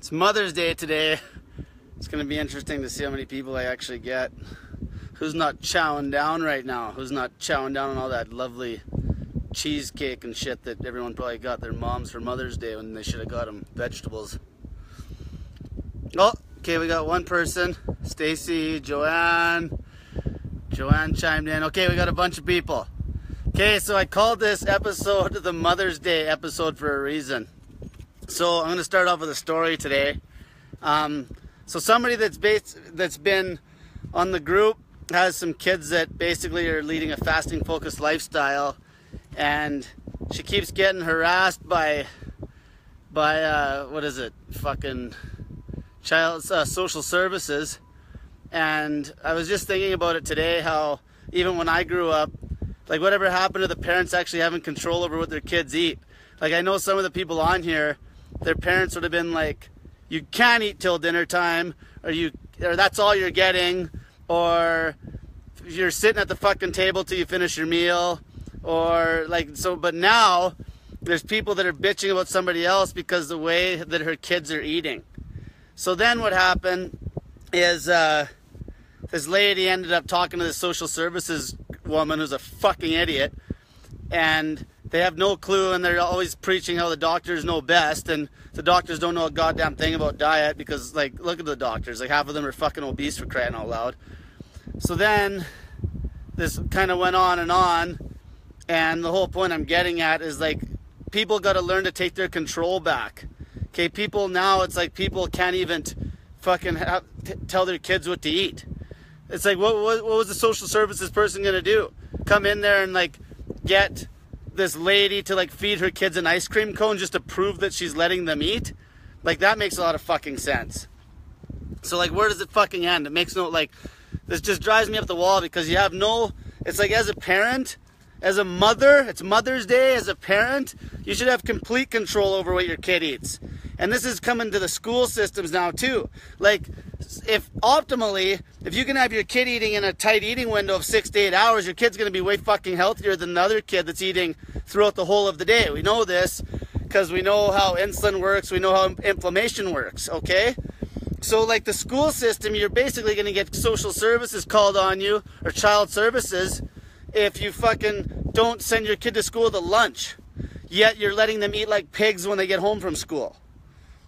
It's Mother's Day today. It's going to be interesting to see how many people I actually get. Who's not chowing down right now? Who's not chowing down on all that lovely cheesecake and shit that everyone probably got their moms for Mother's Day when they should have got them vegetables. Oh, okay, we got one person. Stacy, Joanne chimed in. Okay, we got a bunch of people. Okay, so I called this episode the Mother's Day episode for a reason. So I'm going to start off with a story today. So somebody that's been on the group has some kids that basically are leading a fasting focused lifestyle, and she keeps getting harassed by what is it, fucking child social services. And I was just thinking about it today, how even when I grew up, like whatever happened to the parents actually having control over what their kids eat. Like I know some of the people on here, their parents would have been like, you can't eat till dinner time, or that's all you're getting, or you're sitting at the fucking table till you finish your meal, or like so. But now there's people that are bitching about somebody else because the way that her kids are eating. So then what happened is this lady ended up talking to the social services woman who's a fucking idiot, and they have no clue, and they're always preaching how the doctors know best, and the doctors don't know a goddamn thing about diet because, like, look at the doctors. Like, half of them are fucking obese, for crying out loud. So then this kind of went on, and the whole point I'm getting at is, like, people got to learn to take their control back. Okay, people now, it's like people can't even fucking tell their kids what to eat. It's like, what was the social services person going to do? Come in there and, like, get this lady to like feed her kids an ice cream cone just to prove that she's letting them eat? Like, that makes a lot of fucking sense. So like, where does it fucking end? It makes no, like, this just drives me up the wall, because you have no, it's like, as a parent, as a mother, it's Mother's Day, as a parent, you should have complete control over what your kid eats. And this is coming to the school systems now too. Like, if you can have your kid eating in a tight eating window of 6 to 8 hours, your kid's going to be way fucking healthier than the other kid that's eating throughout the whole of the day. We know this because we know how insulin works. We know how inflammation works, okay? So like the school system, you're basically going to get social services called on you, or child services, if you fucking don't send your kid to school to lunch. Yet you're letting them eat like pigs when they get home from school.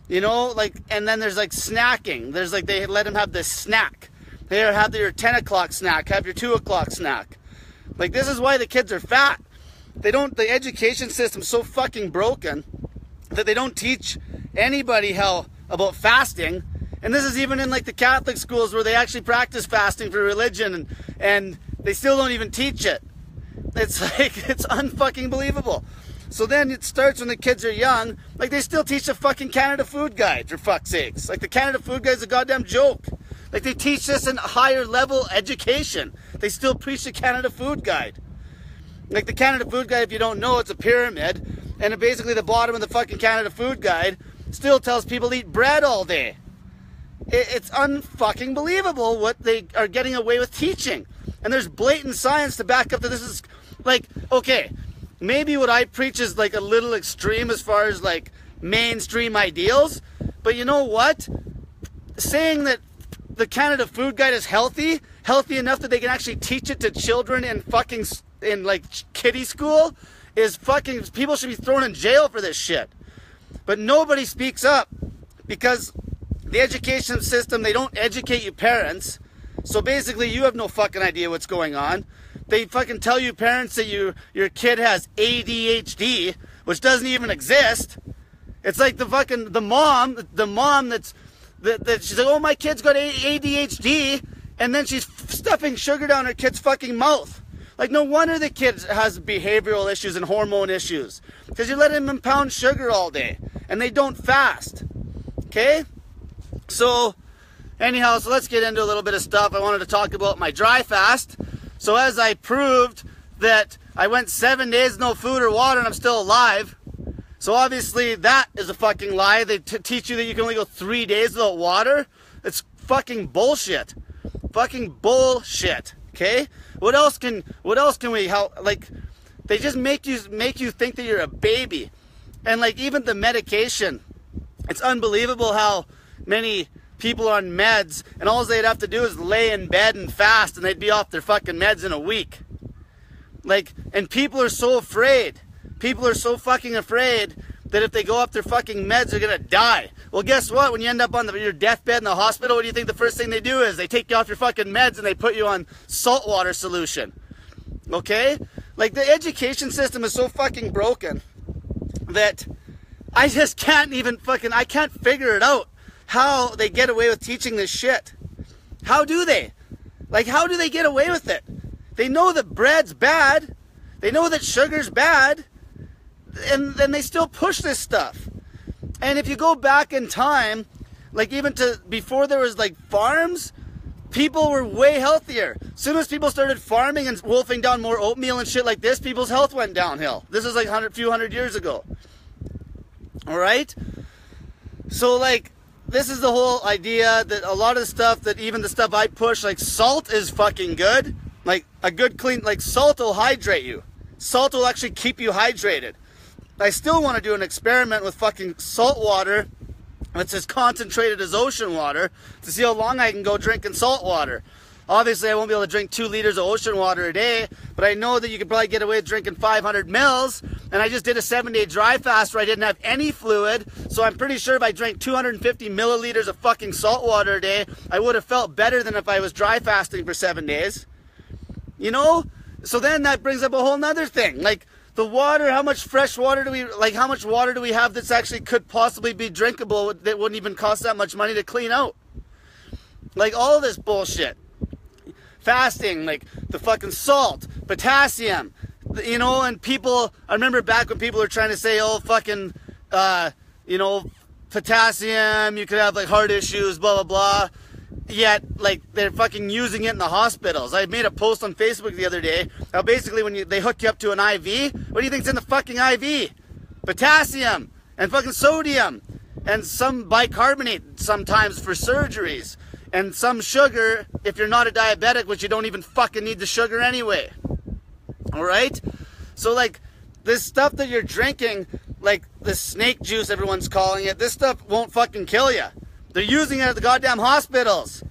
You know, like, and then there's like snacking. There's like, they let them have this snack. They have your 10 o'clock snack, have your 2 o'clock snack. Like, this is why the kids are fat. The education system's so fucking broken that they don't teach anybody about fasting. And this is even in like the Catholic schools where they actually practice fasting for religion, and they still don't even teach it. It's like, it's unfucking believable. So then it starts when the kids are young. Like, they still teach the fucking Canada Food Guide, for fuck's sakes. Like, the Canada Food Guide is a goddamn joke. Like, they teach this in higher level education. They still preach the Canada Food Guide. Like, the Canada Food Guide, if you don't know, it's a pyramid. And basically the bottom of the fucking Canada Food Guide still tells people to eat bread all day. It's unfucking believable what they are getting away with teaching. And there's blatant science to back up that this is, like, okay, maybe what I preach is like a little extreme as far as like mainstream ideals, but you know what? Saying that the Canada Food Guide is healthy enough that they can actually teach it to children in like kiddie school is fucking, people should be thrown in jail for this shit. But nobody speaks up because the education system, they don't educate you parents. So basically you have no fucking idea what's going on. They fucking tell you parents that your kid has ADHD, which doesn't even exist. It's like the mom that's she's like, oh, my kid's got ADHD, and then she's stuffing sugar down her kid's fucking mouth. Like, no wonder the kid has behavioral issues and hormone issues, because you're letting them pound sugar all day, and they don't fast. Okay? So, anyhow, so let's get into a little bit of stuff. I wanted to talk about my dry fast. So as I proved that I went 7 days no food or water and I'm still alive. So obviously that is a fucking lie. They teach you that you can only go 3 days without water. It's fucking bullshit. Fucking bullshit. Okay? What else can we, like, they just make you think that you're a baby. And like, even the medication It's unbelievable how many people are on meds, and all they'd have to do is lay in bed and fast, and they'd be off their fucking meds in a week. Like, and people are so afraid. People are so fucking afraid that if they go off their fucking meds, they're gonna die. Well, guess what? When you end up on your deathbed in the hospital, what do you think the first thing they do is? They take you off your fucking meds and they put you on saltwater solution. Okay? Like, the education system is so fucking broken that I just can't even I can't figure it out how they get away with teaching this shit. How do they? Like, how do they get away with it? They know that bread's bad. They know that sugar's bad. And then they still push this stuff. And if you go back in time, like even to before there was like farms, people were way healthier. As soon as people started farming and wolfing down more oatmeal and shit like this, people's health went downhill. This is like a few hundred years ago. All right? So like, this is the whole idea that a lot of the stuff that even the stuff I push, like salt is fucking good. Like a good clean, like salt will hydrate you. Salt will actually keep you hydrated. I still want to do an experiment with fucking salt water that's as concentrated as ocean water to see how long I can go drinking salt water. Obviously, I won't be able to drink 2 liters of ocean water a day, but I know that you could probably get away with drinking 500 mils, and I just did a 7-day dry fast where I didn't have any fluid, so I'm pretty sure if I drank 250 milliliters of fucking salt water a day, I would have felt better than if I was dry fasting for 7 days. You know? So then that brings up a whole nother thing. Like, the water, how much fresh water do we, like how much water do we have that's actually could possibly be drinkable that wouldn't even cost that much money to clean out? Like all this bullshit. Fasting, like the fucking salt, potassium, you know, and people, I remember back when people were trying to say, oh, fucking, you know, potassium, you could have like heart issues, blah, blah, blah. Yet, like, they're fucking using it in the hospitals. I made a post on Facebook the other day. How basically when they hook you up to an IV, what do you think's in the fucking IV? Potassium and fucking sodium and some bicarbonate sometimes for surgeries and some sugar if you're not a diabetic, which you don't even fucking need the sugar anyway. All right? So, like, this stuff that you're drinking, like the snake juice everyone's calling it, this stuff won't fucking kill you. They're using it at the goddamn hospitals.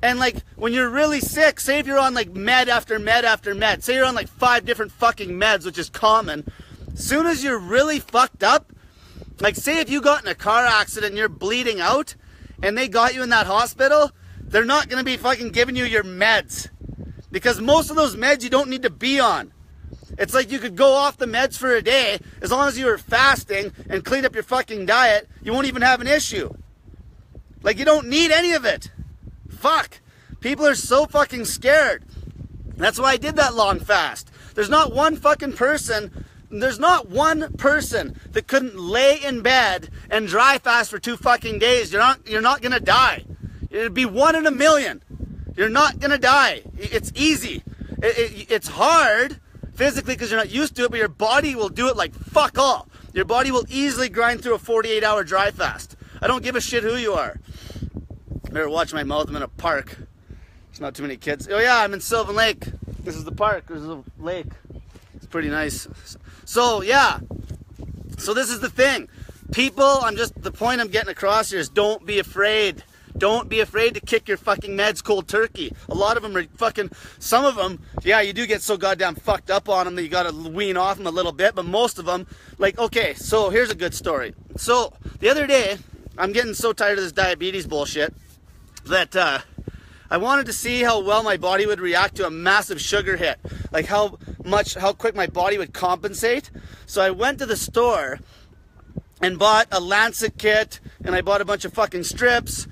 And like, when you're really sick, say if you're on like med after med after med, say you're on like 5 different fucking meds, which is common, as soon as you're really fucked up, like say if you got in a car accident and you're bleeding out, and they got you in that hospital, they're not gonna be fucking giving you your meds. Because most of those meds you don't need to be on. It's like you could go off the meds for a day, as long as you were fasting and cleaned up your fucking diet, you won't even have an issue. Like, you don't need any of it. Fuck. People are so fucking scared. That's why I did that long fast. There's not one fucking person, that couldn't lay in bed and dry fast for 2 fucking days. You're not gonna die. It'd be 1 in a million. You're not gonna die. It's easy. It's hard physically because you're not used to it, but your body will do it like fuck all. Your body will easily grind through a 48-hour dry fast. I don't give a shit who you are. Better watch my mouth. I'm in a park. There's not too many kids. Oh yeah, I'm in Sylvan Lake. This is the park. This is a lake. It's pretty nice. So yeah. So this is the thing. People, the point I'm getting across here is don't be afraid. Don't be afraid to kick your fucking meds cold turkey. A lot of them are fucking, some of them, yeah, you do get so goddamn fucked up on them that you gotta wean off them a little bit, but most of them, like, okay, so here's a good story. So, the other day, I'm getting so tired of this diabetes bullshit that I wanted to see how well my body would react to a massive sugar hit. Like how quick my body would compensate. So I went to the store and bought a Lancet kit, and I bought a bunch of fucking strips,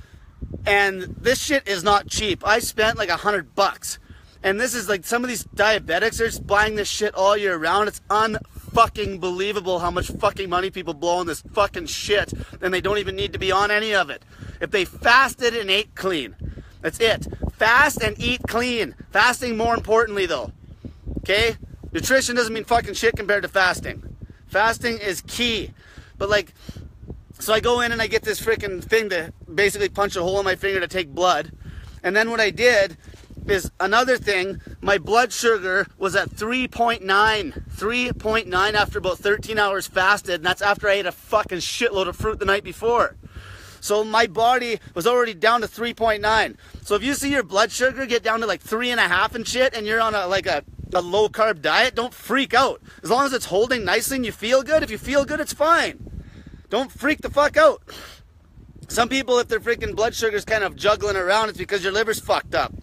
and this shit is not cheap. I spent like $100. And this is like, some of these diabetics are just buying this shit all year round. It's unfucking believable how much fucking money people blow on this fucking shit, and they don't even need to be on any of it. If they fasted and ate clean, that's it. Fast and eat clean. Fasting more importantly though. Okay? Nutrition doesn't mean fucking shit compared to fasting. Fasting is key. But like, so I go in and I get this freaking thing to basically punch a hole in my finger to take blood. And then what I did is another thing, my blood sugar was at 3.9. 3.9 after about 13 hours fasted, and that's after I ate a fucking shitload of fruit the night before. So my body was already down to 3.9. So if you see your blood sugar get down to like 3.5 and shit, and you're on a low carb diet, don't freak out. As long as it's holding nicely and you feel good, if you feel good, it's fine. Don't freak the fuck out. Some people, if their freaking blood sugar's kind of juggling around, it's because your liver's fucked up.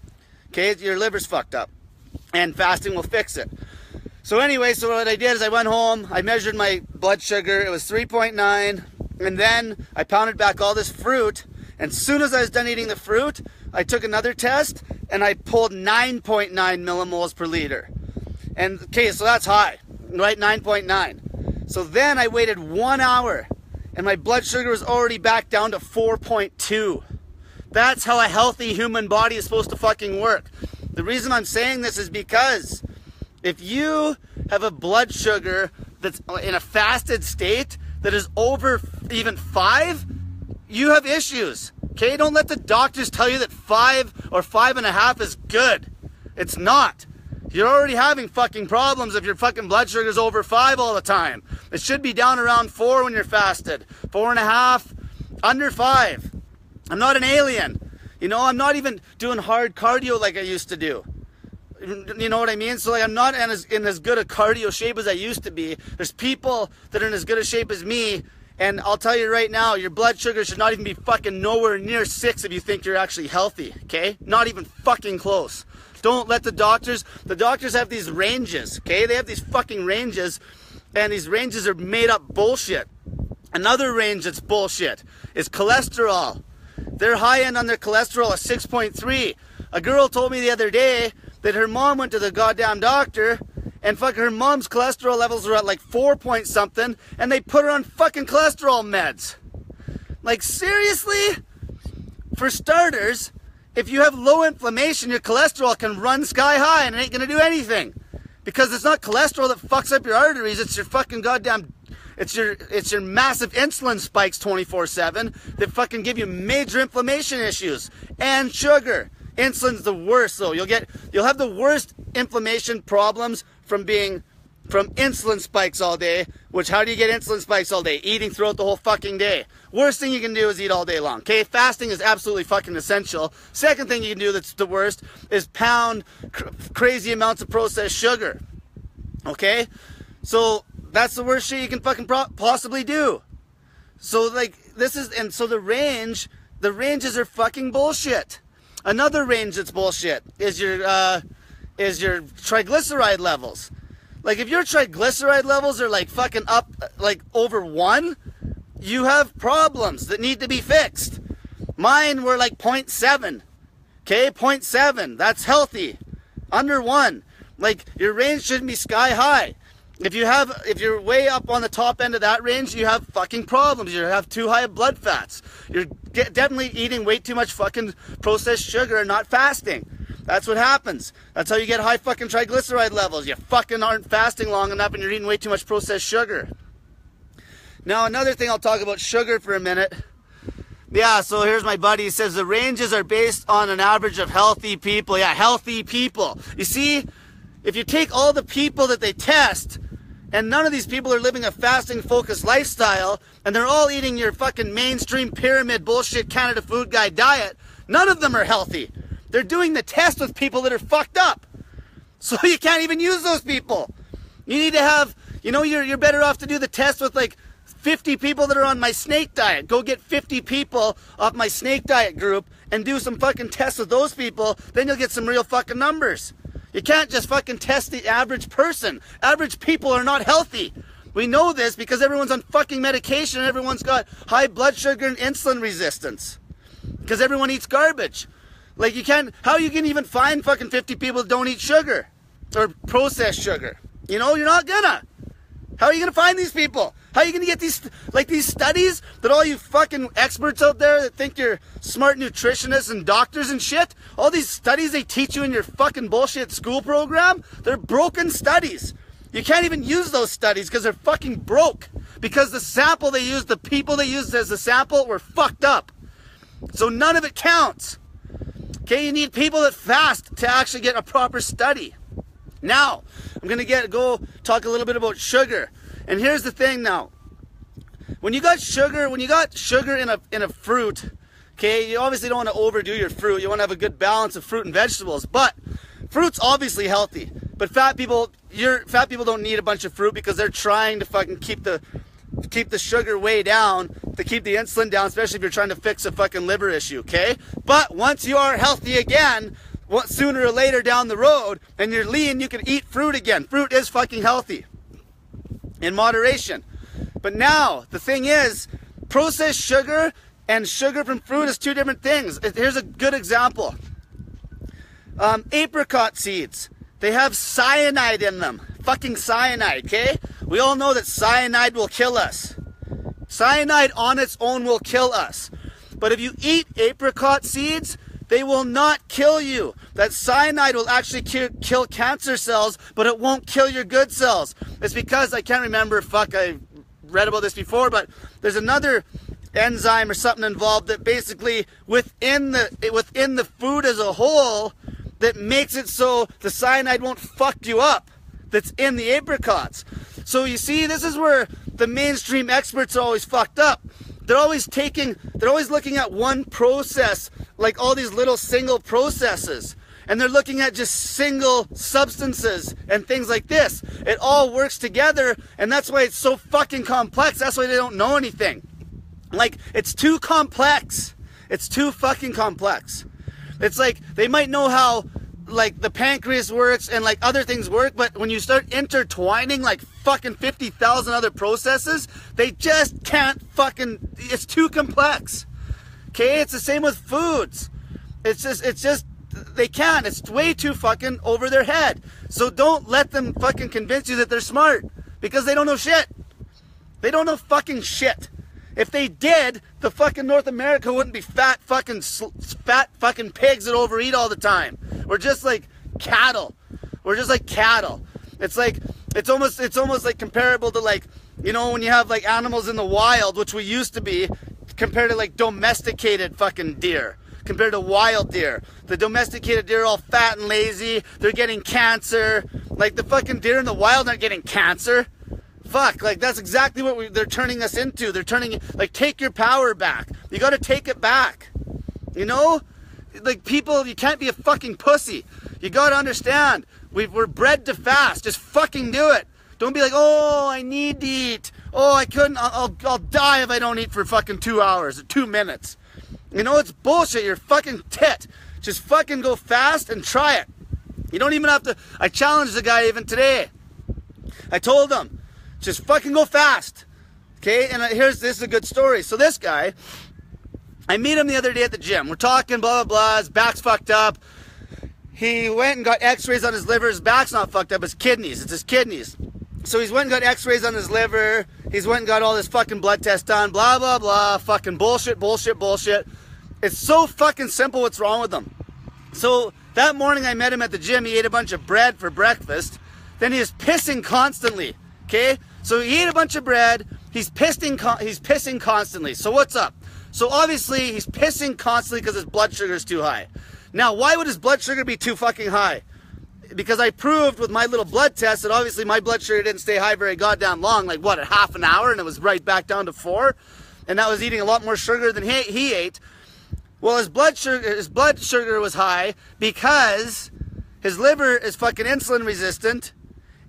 Okay, your liver's fucked up. And fasting will fix it. So anyway, so what I did is I went home, I measured my blood sugar, it was 3.9, and then I pounded back all this fruit, and as soon as I was done eating the fruit, I took another test, and I pulled 9.9 millimoles per liter. And, okay, so that's high, right, 9.9. So then I waited 1 hour, and my blood sugar was already back down to 4.2. That's how a healthy human body is supposed to fucking work. The reason I'm saying this is because if you have a blood sugar that's in a fasted state that is over even 5, you have issues. Okay, don't let the doctors tell you that 5 or 5.5 is good. It's not. You're already having fucking problems if your fucking blood sugar is over 5 all the time. It should be down around 4 when you're fasted. 4.5, under 5. I'm not an alien. You know, I'm not even doing hard cardio like I used to do. You know what I mean? So like, I'm not in as good a cardio shape as I used to be. There's people that are in as good a shape as me, and I'll tell you right now, your blood sugar should not even be fucking nowhere near 6 if you think you're actually healthy, okay? Not even fucking close. Don't let the doctors have these ranges, okay? They have these fucking ranges, and these ranges are made up bullshit. Another range that's bullshit is cholesterol. Their high end on their cholesterol is 6.3. A girl told me the other day that her mom went to the goddamn doctor, and fucking her mom's cholesterol levels were at like 4 point something, and they put her on fucking cholesterol meds. Like, seriously? For starters, if you have low inflammation, your cholesterol can run sky high and it ain't gonna do anything. Because it's not cholesterol that fucks up your arteries, it's your fucking goddamn, it's your massive insulin spikes 24/7 that fucking give you major inflammation issues. And sugar. Insulin's the worst though. You'll have the worst inflammation problems from insulin spikes all day, which how do you get insulin spikes all day? Eating throughout the whole fucking day. Worst thing you can do is eat all day long, okay? Fasting is absolutely fucking essential. Second thing you can do that's the worst is pound crazy amounts of processed sugar, okay? So that's the worst shit you can fucking possibly do. So like so the ranges are fucking bullshit. Another range that's bullshit is your triglyceride levels. Like if your triglyceride levels are like fucking up like over 1, you have problems that need to be fixed. Mine were like 0.7. Okay, 0.7. That's healthy. Under 1. Like your range shouldn't be sky high. If you're way up on the top end of that range, you have fucking problems. You have too high of blood fats. You're definitely eating way too much fucking processed sugar and not fasting. That's what happens. That's how you get high fucking triglyceride levels. You fucking aren't fasting long enough and you're eating way too much processed sugar. Now another thing, I'll talk about sugar for a minute. Yeah, so here's my buddy. He says the ranges are based on an average of healthy people. Yeah, healthy people. You see, if you take all the people that they test, and none of these people are living a fasting-focused lifestyle, and they're all eating your fucking mainstream pyramid bullshit Canada Food Guide diet, none of them are healthy. They're doing the test with people that are fucked up. So you can't even use those people. You need to have, you know, you're better off to do the test with like 50 people that are on my snake diet. Go get 50 people off my snake diet group and do some fucking tests with those people, then you'll get some real fucking numbers. You can't just fucking test the average person. Average people are not healthy. We know this because everyone's on fucking medication and everyone's got high blood sugar and insulin resistance. Because everyone eats garbage. Like how you can even find fucking 50 people that don't eat sugar or processed sugar? You know, you're not gonna. How are you gonna find these people? How are you gonna get these studies that all you fucking experts out there that think you're smart nutritionists and doctors and shit, all these studies they teach you in your fucking bullshit school program, they're broken studies. You can't even use those studies because they're fucking broke. Because the sample they used, the people they used as the sample were fucked up. So none of it counts. Okay, you need people that fast to actually get a proper study. Now, I'm gonna go talk a little bit about sugar. And here's the thing now. When you got sugar in a fruit, okay, you obviously don't want to overdo your fruit. You want to have a good balance of fruit and vegetables. But fruit's obviously healthy. But fat people don't need a bunch of fruit because they're trying to fucking keep the sugar way down, to keep the insulin down, especially if you're trying to fix a fucking liver issue, okay? But once you are healthy again, sooner or later down the road, and you're lean, you can eat fruit again. Fruit is fucking healthy in moderation. But now, the thing is, processed sugar and sugar from fruit is two different things. Here's a good example. Apricot seeds. They have cyanide in them. Fucking cyanide, okay? We all know that cyanide will kill us. Cyanide on its own will kill us. But if you eat apricot seeds, they will not kill you. That cyanide will actually kill cancer cells, but it won't kill your good cells. It's because, I can't remember, I read about this before, but there's another enzyme or something involved that basically within the food as a whole that makes it so the cyanide won't fuck you up, that's in the apricots. So you see, this is where the mainstream experts are always fucked up. They're always looking at one process, like all these little single processes. And they're looking at just single substances and things like this. It all works together, and that's why it's so fucking complex. That's why they don't know anything. Like, it's too complex. It's too fucking complex. It's like, they might know how, like, the pancreas works and, like, other things work, but when you start intertwining, like, fucking 50,000 other processes, they just can't fucking, it's too complex. Okay? It's the same with foods. It's just, they can't. It's way too fucking over their head. So don't let them fucking convince you that they're smart, because they don't know shit. They don't know fucking shit. If they did, the fucking North America wouldn't be fat fucking pigs that overeat all the time. We're just like cattle. We're just like cattle. It's like, it's almost like comparable to, like, you know, when you have like animals in the wild, which we used to be, compared to like domesticated fucking deer, compared to wild deer. The domesticated deer are all fat and lazy. They're getting cancer. Like, the fucking deer in the wild aren't getting cancer. Fuck, like, that's exactly what they're turning us into. They're turning, like, take your power back. You gotta take it back. You know? Like, people, you can't be a fucking pussy. You gotta understand. We're bred to fast. Just fucking do it. Don't be like, oh, I need to eat. Oh, I couldn't, I'll die if I don't eat for fucking 2 hours or 2 minutes. You know, it's bullshit. You're fucking tit. Just fucking go fast and try it. You don't even have to, I challenged the guy even today. I told him, just fucking go fast. Okay, and this is a good story. So this guy, I meet him the other day at the gym. We're talking, blah, blah, blah. His back's fucked up. He went and got x-rays on his liver. His back's not fucked up, his kidneys. It's his kidneys. So he's went and got x-rays on his liver. He's went and got all this fucking blood tests done. Blah, blah, blah. Fucking bullshit, bullshit, bullshit. It's so fucking simple what's wrong with him. So that morning I met him at the gym. He ate a bunch of bread for breakfast. Then he was pissing constantly. Okay? So he ate a bunch of bread. He's pissing constantly. So what's up? So obviously he's pissing constantly because his blood sugar is too high. Now, why would his blood sugar be too fucking high? Because I proved with my little blood test that obviously my blood sugar didn't stay high very goddamn long. Like, what, a half an hour? And it was right back down to 4. And that was eating a lot more sugar than he ate. Well, his blood sugar was high because his liver is fucking insulin resistant.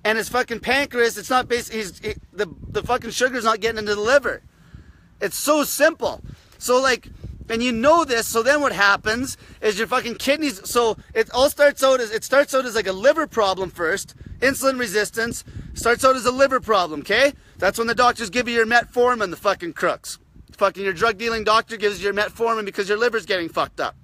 And his fucking pancreas, it's not the fucking sugar's not getting into the liver. It's so simple. So, like, and you know this, so then what happens is your fucking kidneys, so it starts out as like a liver problem first, insulin resistance, starts out as a liver problem, okay? That's when the doctors give you your metformin, the fucking crooks. Fucking your drug dealing doctor gives you your metformin because your liver's getting fucked up.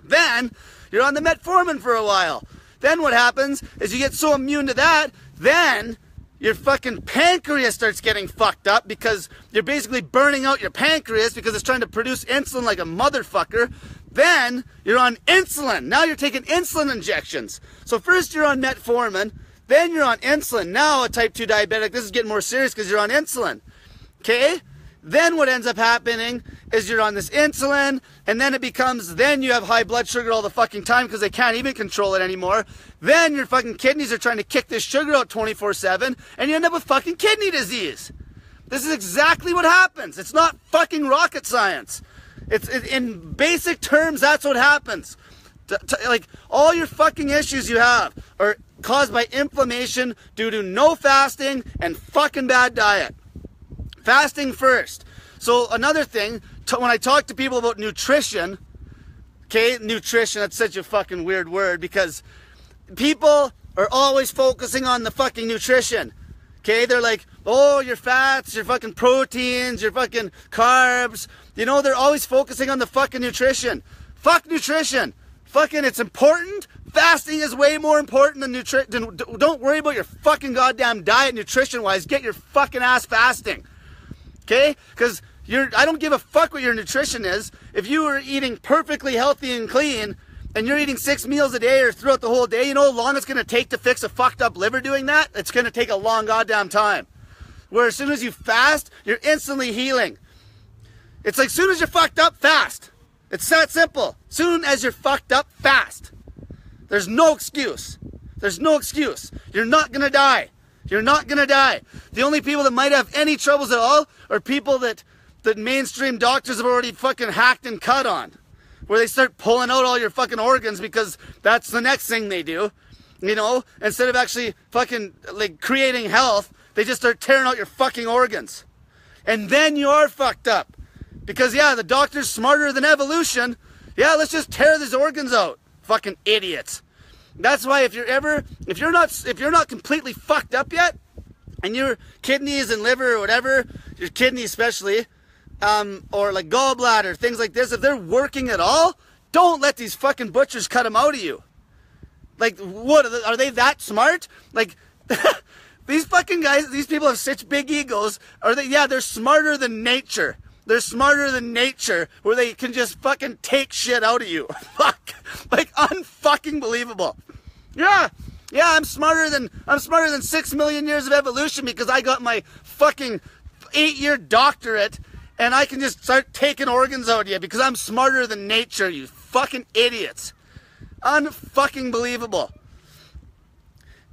Then, you're on the metformin for a while. Then what happens is you get so immune to that, then your fucking pancreas starts getting fucked up because you're basically burning out your pancreas because it's trying to produce insulin like a motherfucker. Then you're on insulin. Now you're taking insulin injections. So first you're on metformin, then you're on insulin. Now a type 2 diabetic, this is getting more serious because you're on insulin. Okay? Then what ends up happening is you're on this insulin, and then it becomes, then you have high blood sugar all the fucking time because they can't even control it anymore. Then your fucking kidneys are trying to kick this sugar out 24/7, and you end up with fucking kidney disease. This is exactly what happens. It's not fucking rocket science. In basic terms, that's what happens. Like, all your fucking issues you have are caused by inflammation due to no fasting and fucking bad diet. Fasting first. So another thing, when I talk to people about nutrition, okay, nutrition, that's such a fucking weird word because people are always focusing on the fucking nutrition. Okay, they're like, oh, your fats, your fucking proteins, your fucking carbs. You know, they're always focusing on the fucking nutrition. Fuck nutrition. Fucking, it's important. Fasting is way more important than nutrition. Don't worry about your fucking goddamn diet nutrition-wise. Get your fucking ass fasting. Okay? Because I don't give a fuck what your nutrition is. If you are eating perfectly healthy and clean, and you're eating 6 meals a day or throughout the whole day, you know how long it's going to take to fix a fucked up liver doing that? It's going to take a long goddamn time. Where as soon as you fast, you're instantly healing. It's like, soon as you're fucked up, fast. It's that simple. Soon as you're fucked up, fast. There's no excuse. There's no excuse. You're not going to die. You're not going to die. The only people that might have any troubles at all are people that mainstream doctors have already fucking hacked and cut on. Where they start pulling out all your fucking organs because that's the next thing they do. You know, instead of actually fucking like creating health, they just start tearing out your fucking organs. And then you are fucked up. Because yeah, the doctor's smarter than evolution. Yeah, let's just tear these organs out. Fucking idiots. That's why if you're not completely fucked up yet, and your kidneys and liver or whatever, your kidney especially, or like gallbladder, things like this, if they're working at all, don't let these fucking butchers cut them out of you. Like, what, are they that smart? Like, these fucking guys, these people have such big egos. Yeah, they're smarter than nature. They're smarter than nature, where they can just fucking take shit out of you. Fuck. Like, unfucking believable. Yeah, I'm smarter than 6 million years of evolution because I got my fucking 8-year doctorate and I can just start taking organs out of you because I'm smarter than nature, you fucking idiots. Unfucking believable.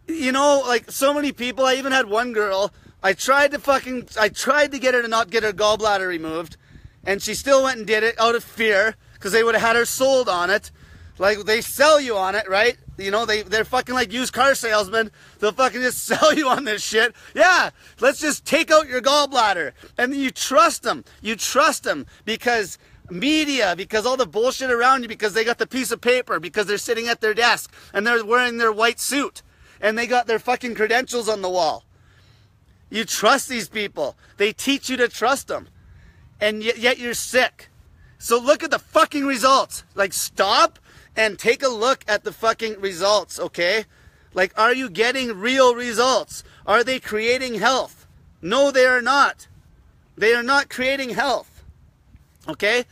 You know, like, so many people, I even had one girl, I tried to get her to not get her gallbladder removed, and she still went and did it out of fear, because they would have had her sold on it. Like, they sell you on it, right? You know, they're fucking like used car salesmen. They'll fucking just sell you on this shit. Yeah, let's just take out your gallbladder. And then you trust them. You trust them because media, because all the bullshit around you, because they got the piece of paper, because they're sitting at their desk, and they're wearing their white suit, and they got their fucking credentials on the wall. You trust these people. They teach you to trust them. And yet you're sick. So look at the fucking results. Like, stop and take a look at the fucking results, okay? Like, are you getting real results? Are they creating health? No, they are not. They are not creating health. Okay?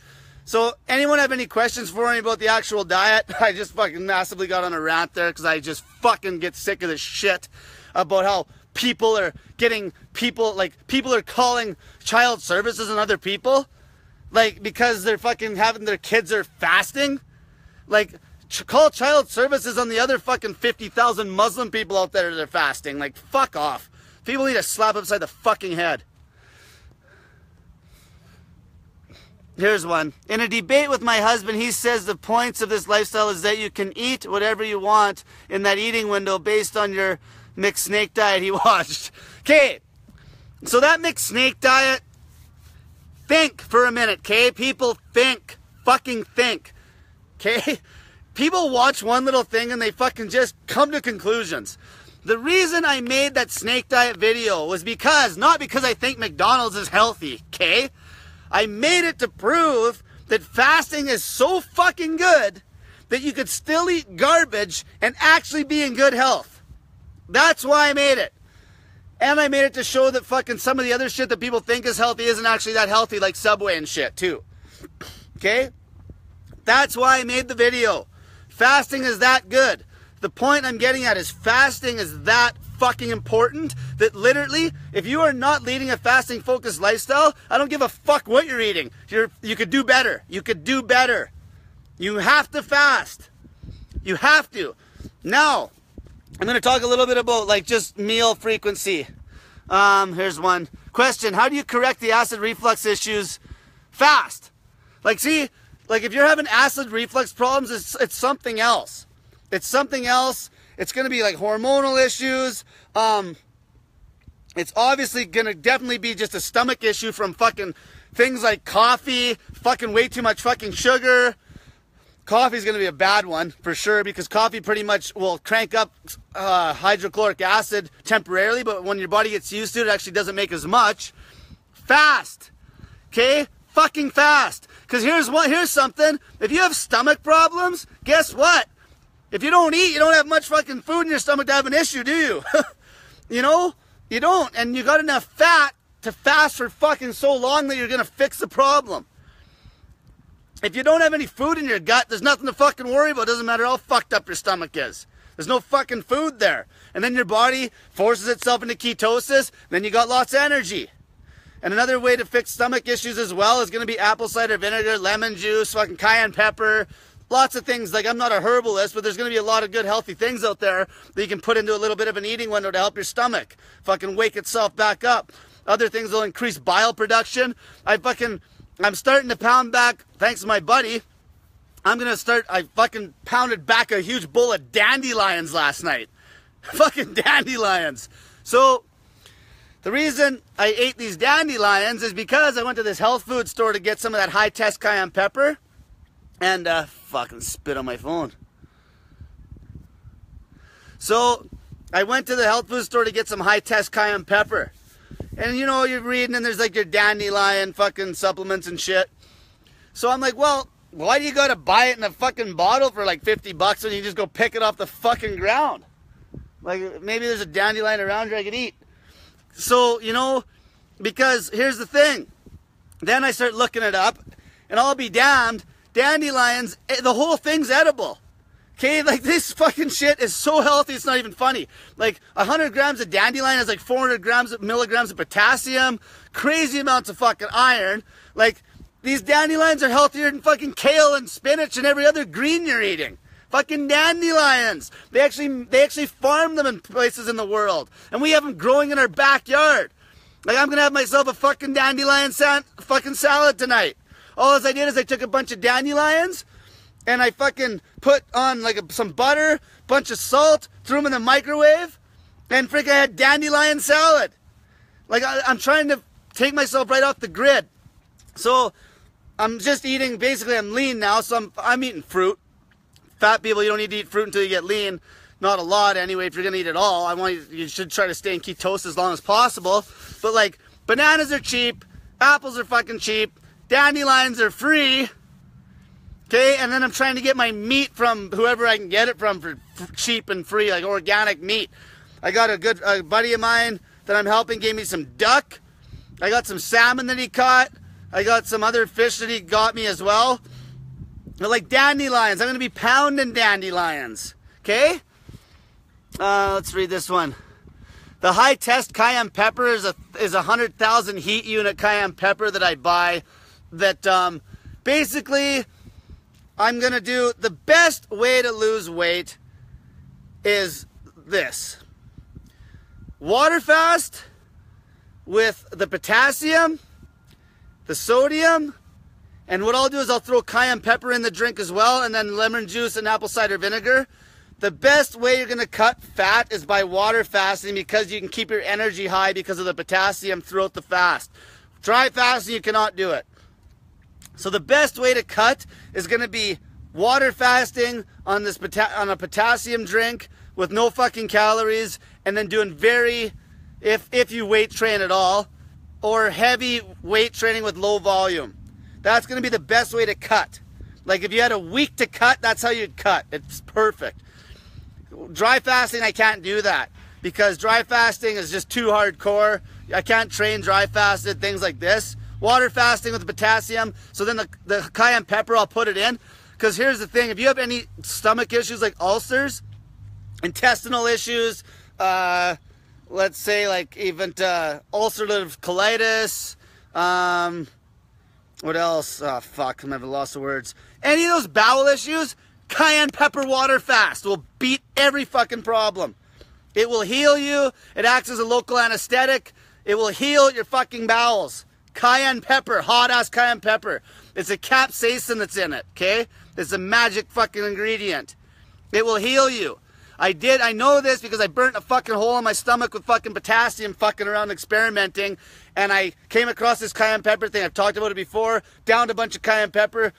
So, anyone have any questions for me about the actual diet? I just fucking massively got on a rant there because I just fucking get sick of this shit about how people are calling child services on other people, like, because they're fucking having their kids are fasting. Like, call child services on the other fucking 50,000 Muslim people out there that are fasting. Like, fuck off. People need a slap upside the fucking head. Here's one. In a debate with my husband, he says the points of this lifestyle is that you can eat whatever you want in that eating window based on your mixed snake diet he watched. Okay, so that mixed snake diet, think for a minute, okay? People think. Fucking think. Okay? People watch one little thing and they fucking just come to conclusions. The reason I made that snake diet video was not because I think McDonald's is healthy, okay? I made it to prove that fasting is so fucking good that you could still eat garbage and actually be in good health. That's why I made it. And I made it to show that fucking some of the other shit that people think is healthy isn't actually that healthy, like Subway and shit, too. Okay? That's why I made the video. Fasting is that good. The point I'm getting at is fasting is that fucking important that literally, if you are not leading a fasting focused lifestyle, I don't give a fuck what you're eating. You could do better. You could do better. You have to fast. You have to. Now, I'm going to talk a little bit about like just meal frequency. Here's one. Question, how do you correct the acid reflux issues fast? Like, see, like if you're having acid reflux problems, it's something else. It's something else. It's going to be like hormonal issues. It's obviously going to definitely be just a stomach issue from fucking things like coffee, fucking way too much fucking sugar. Coffee is going to be a bad one for sure, because coffee pretty much will crank up hydrochloric acid temporarily, but when your body gets used to it, it actually doesn't make as much. Fast. Okay? Fucking fast. Because here's something. If you have stomach problems, guess what? If you don't eat, you don't have much fucking food in your stomach to have an issue, do you? You know? You don't. And you got enough fat to fast for fucking so long that you're going to fix the problem. If you don't have any food in your gut, there's nothing to fucking worry about. It doesn't matter how fucked up your stomach is. There's no fucking food there. And then your body forces itself into ketosis, then you got lots of energy. And another way to fix stomach issues as well is going to be apple cider vinegar, lemon juice, fucking cayenne pepper, lots of things. Like, I'm not a herbalist, but there's going to be a lot of good healthy things out there that you can put into a little bit of an eating window to help your stomach fucking wake itself back up. Other things will increase bile production. I'm starting to pound back, thanks to my buddy. I fucking pounded back a huge bowl of dandelions last night. Fucking dandelions. So, the reason I ate these dandelions is because I went to this health food store to get some of that high-test cayenne pepper. And, fucking spit on my phone. So, I went to the health food store to get some high-test cayenne pepper. And you know, you're reading and there's like your dandelion fucking supplements and shit. So I'm like, well, why do you gotta buy it in a fucking bottle for like $50 when you just go pick it off the fucking ground? Like, maybe there's a dandelion around here I could eat. So, you know, because here's the thing. Then I start looking it up, and I'll be damned, dandelions, the whole thing's edible. Okay, like, this fucking shit is so healthy, it's not even funny. Like, 100 grams of dandelion has like 400 milligrams of potassium, crazy amounts of fucking iron. Like, these dandelions are healthier than fucking kale and spinach and every other green you're eating. Fucking dandelions. They actually farm them in places in the world. And we have them growing in our backyard. Like, I'm gonna have myself a fucking dandelion fucking salad tonight. All I did is I took a bunch of dandelions, and I fucking put on like some butter, bunch of salt, threw them in the microwave, and freaking I had dandelion salad. Like, I'm trying to take myself right off the grid. So I'm just eating, basically I'm lean now, so I'm eating fruit. Fat people, you don't need to eat fruit until you get lean. Not a lot anyway, if you're gonna eat it all. You should try to stay in ketosis as long as possible. But like, bananas are cheap, apples are fucking cheap, dandelions are free. Okay, and then I'm trying to get my meat from whoever I can get it from for cheap and free, like organic meat. I got a buddy of mine that I'm helping gave me some duck. I got some salmon that he caught. I got some other fish that he got me as well. They're like dandelions. I'm going to be pounding dandelions. Okay? Let's read this one. The high-test cayenne pepper is a 100,000 heat unit cayenne pepper that I buy. That basically, I'm going to do the best way to lose weight is this. Water fast with the potassium, the sodium, and what I'll do is I'll throw cayenne pepper in the drink as well, and then lemon juice and apple cider vinegar. The best way you're going to cut fat is by water fasting, because you can keep your energy high because of the potassium throughout the fast. Dry fasting, you cannot do it. So the best way to cut is going to be water fasting on a potassium drink with no fucking calories, and then doing if you weight train at all, or heavy weight training with low volume. That's going to be the best way to cut. Like, if you had a week to cut, that's how you'd cut. It's perfect. Dry fasting, I can't do that, because dry fasting is just too hardcore. I can't train dry fasted, things like this. Water fasting with the potassium. So then the cayenne pepper, I'll put it in. Because here's the thing, if you have any stomach issues like ulcers, intestinal issues, let's say like even ulcerative colitis, what else? Oh fuck, I'm having lost of words. Any of those bowel issues, cayenne pepper water fast will beat every fucking problem. It will heal you. It acts as a local anesthetic. It will heal your fucking bowels. Cayenne pepper, hot ass cayenne pepper. It's a capsaicin that's in it, okay? It's a magic fucking ingredient. It will heal you. I know this because I burnt a fucking hole in my stomach with fucking potassium fucking around experimenting, and I came across this cayenne pepper thing. I've talked about it before. Downed a bunch of cayenne pepper,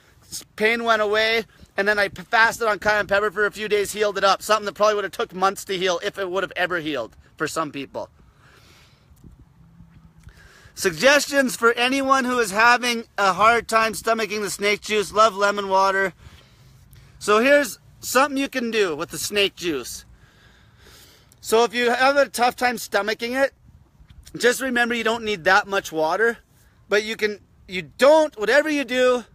pain went away, and then I fasted on cayenne pepper for a few days, healed it up. Something that probably would have took months to heal if it would have ever healed for some people. Suggestions for anyone who is having a hard time stomaching the snake juice. Love lemon water. So here's something you can do with the snake juice. So if you have a tough time stomaching it, just remember you don't need that much water. But whatever you do,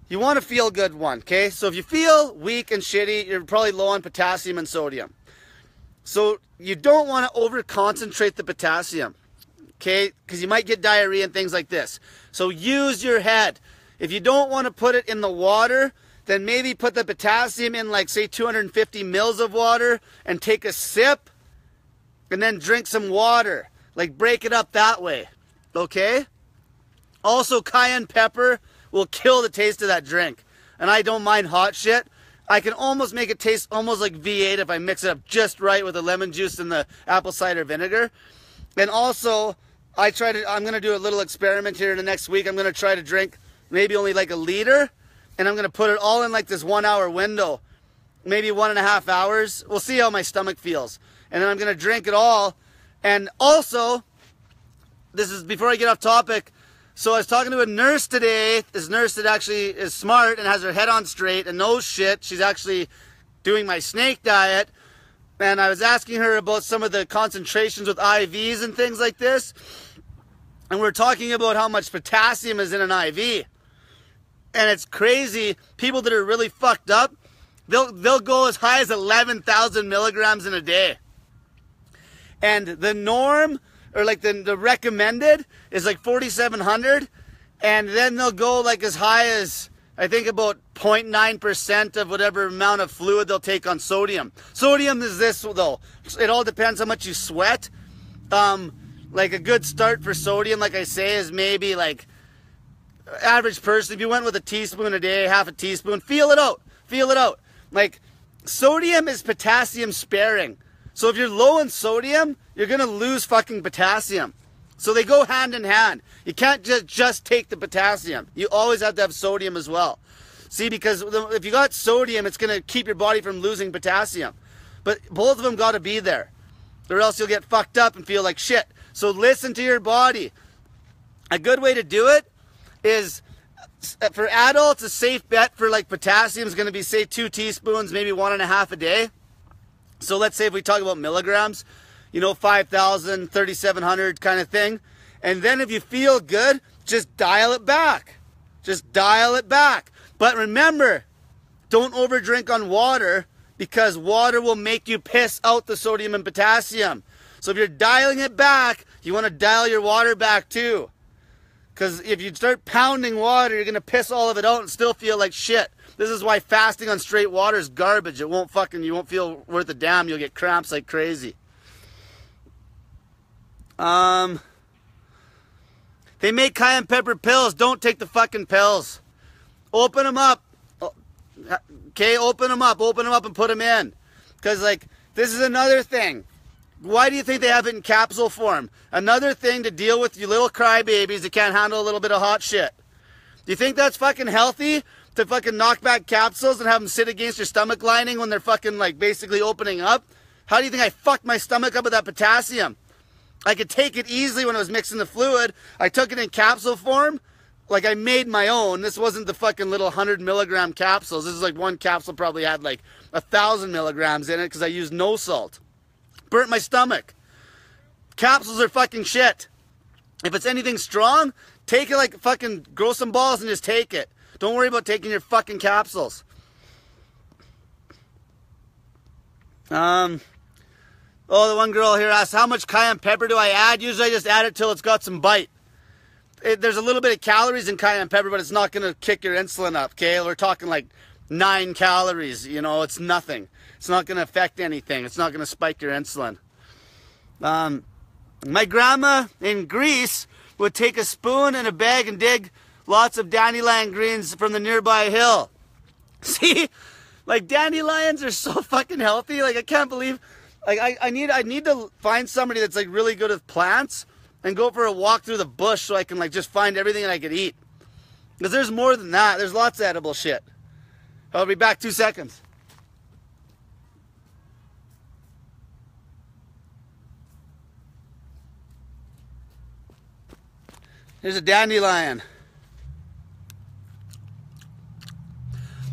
you want to feel good one, okay? So if you feel weak and shitty, you're probably low on potassium and sodium. So you don't want to over-concentrate the potassium, okay? Because you might get diarrhea and things like this. So use your head. If you don't want to put it in the water, then maybe put the potassium in, like, say 250 mils of water and take a sip and then drink some water. Like, break it up that way, okay? Also, cayenne pepper will kill the taste of that drink. And I don't mind hot shit. I can almost make it taste almost like V8 if I mix it up just right with the lemon juice and the apple cider vinegar. And also, I'm going to do a little experiment here in the next week. I'm going to try to drink maybe only like a liter. And I'm going to put it all in like this 1 hour window. Maybe 1.5 hours. We'll see how my stomach feels. And then I'm going to drink it all. And also, this is before I get off topic. So I was talking to a nurse today. This nurse that actually is smart and has her head on straight and knows shit. She's actually doing my snake diet. And I was asking her about some of the concentrations with IVs and things like this. And we're talking about how much potassium is in an IV. And it's crazy. People that are really fucked up, they'll go as high as 11,000 milligrams in a day. And the norm, or like the recommended, is like 4,700. And then they'll go like as high as, I think, about 0.9% of whatever amount of fluid they'll take on sodium. Sodium is this, though. It all depends how much you sweat. Like a good start for sodium, like I say, is maybe like average person, if you went with a teaspoon a day, half a teaspoon, feel it out. Feel it out. Like, sodium is potassium sparing. So if you're low in sodium, you're going to lose fucking potassium. So they go hand in hand. You can't just take the potassium. You always have to have sodium as well. See, because if you got sodium, it's going to keep your body from losing potassium. But both of them got to be there, or else you'll get fucked up and feel like shit. So listen to your body. A good way to do it is, for adults, a safe bet for like potassium is going to be, say, 2 teaspoons, maybe 1.5 a day. So let's say if we talk about milligrams, 5,000, 3,700 kind of thing. And then if you feel good, just dial it back. Just dial it back. But remember, don't overdrink on water, because water will make you piss out the sodium and potassium. So if you're dialing it back, you want to dial your water back too. Because if you start pounding water, you're going to piss all of it out and still feel like shit. This is why fasting on straight water is garbage. You won't feel worth a damn. You'll get cramps like crazy. They make cayenne pepper pills. Don't take the fucking pills. Open them up. Okay, open them up and put them in. Because, like, this is another thing. Why do you think they have it in capsule form? Another thing to deal with you little crybabies that can't handle a little bit of hot shit. Do you think that's fucking healthy? To fucking knock back capsules and have them sit against your stomach lining when they're fucking, like, basically opening up? How do you think I fucked my stomach up with that potassium? I could take it easily when I was mixing the fluid. I took it in capsule form. Like, I made my own. This wasn't the fucking little 100 milligram capsules. This is like one capsule probably had like 1,000 milligrams in it because I used no salt. Burnt my stomach. Capsules are fucking shit. If it's anything strong, take it like fucking grow some balls and just take it. Don't worry about taking your fucking capsules. Oh, the one girl here asked, how much cayenne pepper do I add? Usually I just add it till it's got some bite. There's a little bit of calories in cayenne pepper, but it's not going to kick your insulin up, okay? We're talking like 9 calories, it's nothing. It's not going to affect anything. It's not going to spike your insulin. My grandma in Greece would take a spoon and a bag and dig lots of dandelion greens from the nearby hill. See, like dandelions are so fucking healthy. Like I can't believe, like I need to find somebody that's like really good with plants and go for a walk through the bush so I can like just find everything that I could eat. Because there's more than that. There's lots of edible shit. I'll be back 2 seconds. Here's a dandelion.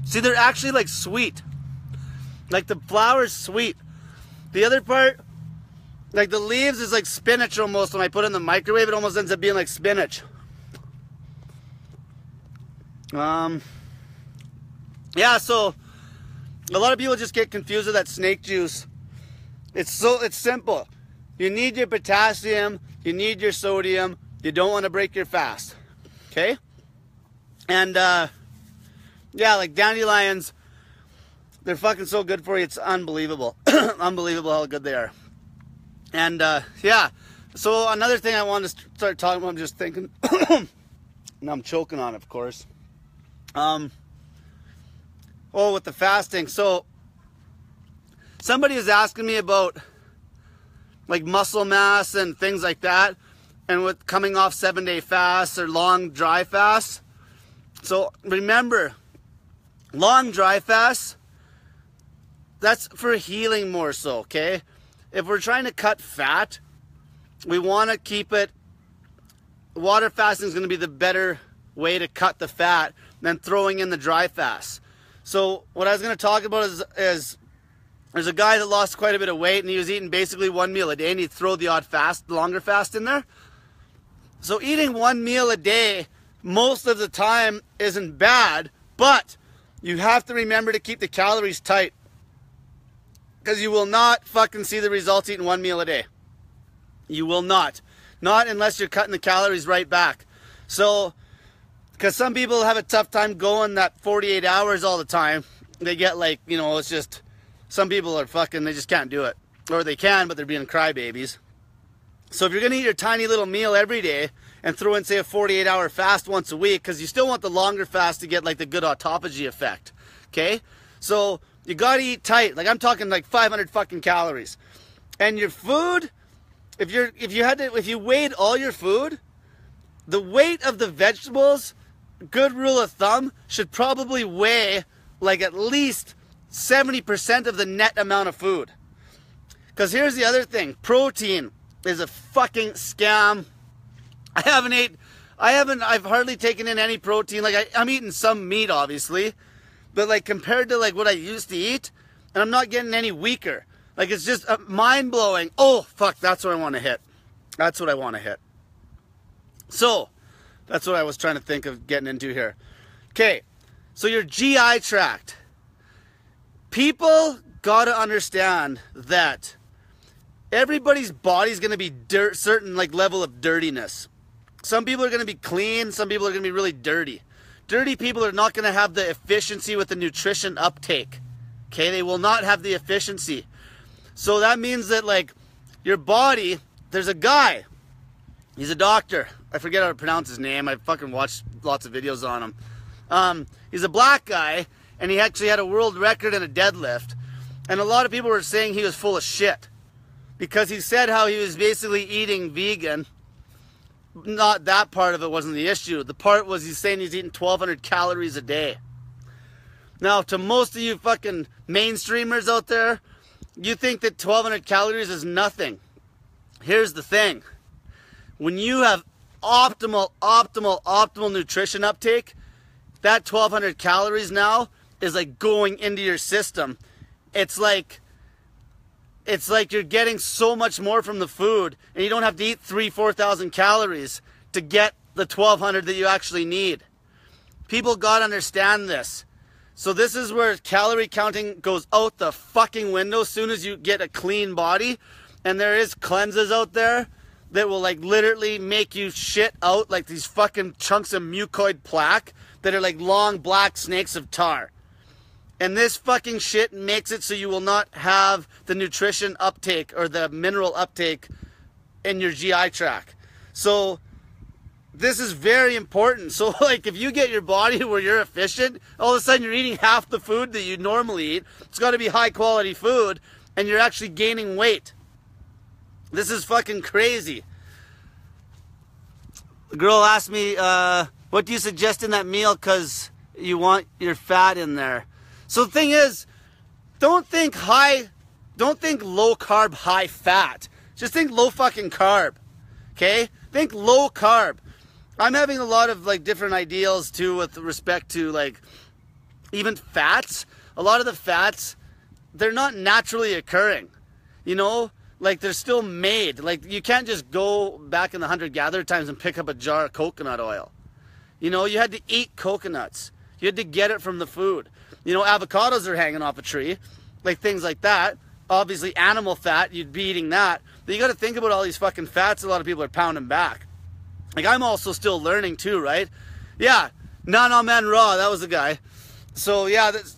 See, they're actually like sweet. Like the flower's sweet. The other part, like the leaves is like spinach almost. When I put it in the microwave, it almost ends up being like spinach. Yeah, so a lot of people just get confused with that snake juice. It's simple. You need your potassium, you need your sodium, you don't want to break your fast. Okay? And yeah, like dandelions, they're fucking so good for you, it's unbelievable. Unbelievable how good they are. And yeah, so another thing I wanted to start talking about, I'm just thinking, and I'm choking on it, of course. Oh, with the fasting. So somebody is asking me about like muscle mass and things like that, and with coming off 7-day fasts or long dry fasts. So remember, long dry fasts, that's for healing more so, okay? If we're trying to cut fat, we want to keep it, water fasting is going to be the better way to cut the fat than throwing in the dry fast. So what I was going to talk about is there's a guy that lost quite a bit of weight and he was eating basically 1 meal a day, and he'd throw the odd fast, longer fast in there. So eating 1 meal a day most of the time isn't bad, but you have to remember to keep the calories tight, because you will not fucking see the results eating 1 meal a day. You will not. Not unless you're cutting the calories right back. So, because some people have a tough time going that 48 hours all the time. They get like, you know, it's just, some people are fucking, they just can't do it. Or they can, but they're being crybabies. So if you're going to eat your tiny little meal every day and throw in, say, a 48-hour fast once a week, because you still want the longer fast to get like the good autophagy effect. Okay? So you got to eat tight. Like I'm talking like 500 fucking calories. And your food, if you weighed all your food, the weight of the vegetables, good rule of thumb, should probably weigh like at least 70% of the net amount of food. Because here's the other thing. Protein is a fucking scam. I've hardly taken in any protein. Like I'm eating some meat, obviously, but like compared to like what I used to eat, and I'm not getting any weaker. Like it's just mind blowing. Oh fuck, that's what I want to hit. That's what I want to hit. So that's what I was trying to think of getting into here. Okay, so your GI tract. People gotta understand that everybody's body's gonna be certain like level of dirtiness. Some people are gonna be clean, some people are gonna be really dirty. Dirty people are not gonna have the efficiency with the nutrition uptake. Okay, they will not have the efficiency. So that means that like your body, there's a guy, he's a doctor. I forget how to pronounce his name. I fucking watched lots of videos on him. He's a black guy, and he actually had a world record in a deadlift. And a lot of people were saying he was full of shit, because he said how he was basically eating vegan. Not that part of it wasn't the issue. The part was he's saying he's eating 1,200 calories a day. Now, to most of you fucking mainstreamers out there, you think that 1,200 calories is nothing. Here's the thing. When you have optimal nutrition uptake, that 1,200 calories now is like going into your system. It's like you're getting so much more from the food, and you don't have to eat 4,000 calories to get the 1,200 that you actually need. People gotta understand this. So this is where calorie counting goes out the fucking window as soon as you get a clean body. And there is cleanses out there that will like literally make you shit out like these fucking chunks of mucoid plaque that are like long black snakes of tar. And this fucking shit makes it so you will not have the nutrition uptake or the mineral uptake in your GI tract. So this is very important. So like if you get your body where you're efficient, all of a sudden you're eating half the food that you normally eat. It's got to be high quality food, and you're actually gaining weight. This is fucking crazy. The girl asked me, what do you suggest in that meal because you want your fat in there? So the thing is, don't think low carb, high fat. Just think low fucking carb, okay? Think low carb. I'm having a lot of like different ideals too with respect to like even fats. A lot of the fats, they're not naturally occurring, you know? Like they're still made. Like you can't just go back in the hunter-gatherer times and pick up a jar of coconut oil. You know, you had to eat coconuts. You had to get it from the food. You know, avocados are hanging off a tree, like things like that. Obviously, animal fat, you'd be eating that. But you got to think about all these fucking fats a lot of people are pounding back. Like, I'm also still learning too, right? Yeah, Nana Man Raw, that was the guy. So, yeah, this,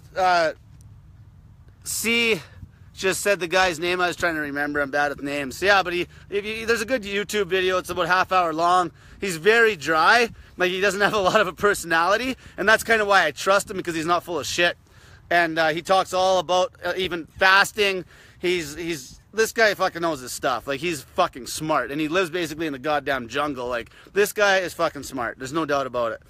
C just said the guy's name. I was trying to remember. I'm bad at names. Yeah, but there's a good YouTube video. It's about half hour long. He's very dry. Like, he doesn't have a lot of a personality, and that's kind of why I trust him, because he's not full of shit. And he talks all about even fasting. This guy fucking knows his stuff. Like, he's fucking smart, and he lives basically in the goddamn jungle. Like, this guy is fucking smart. There's no doubt about it.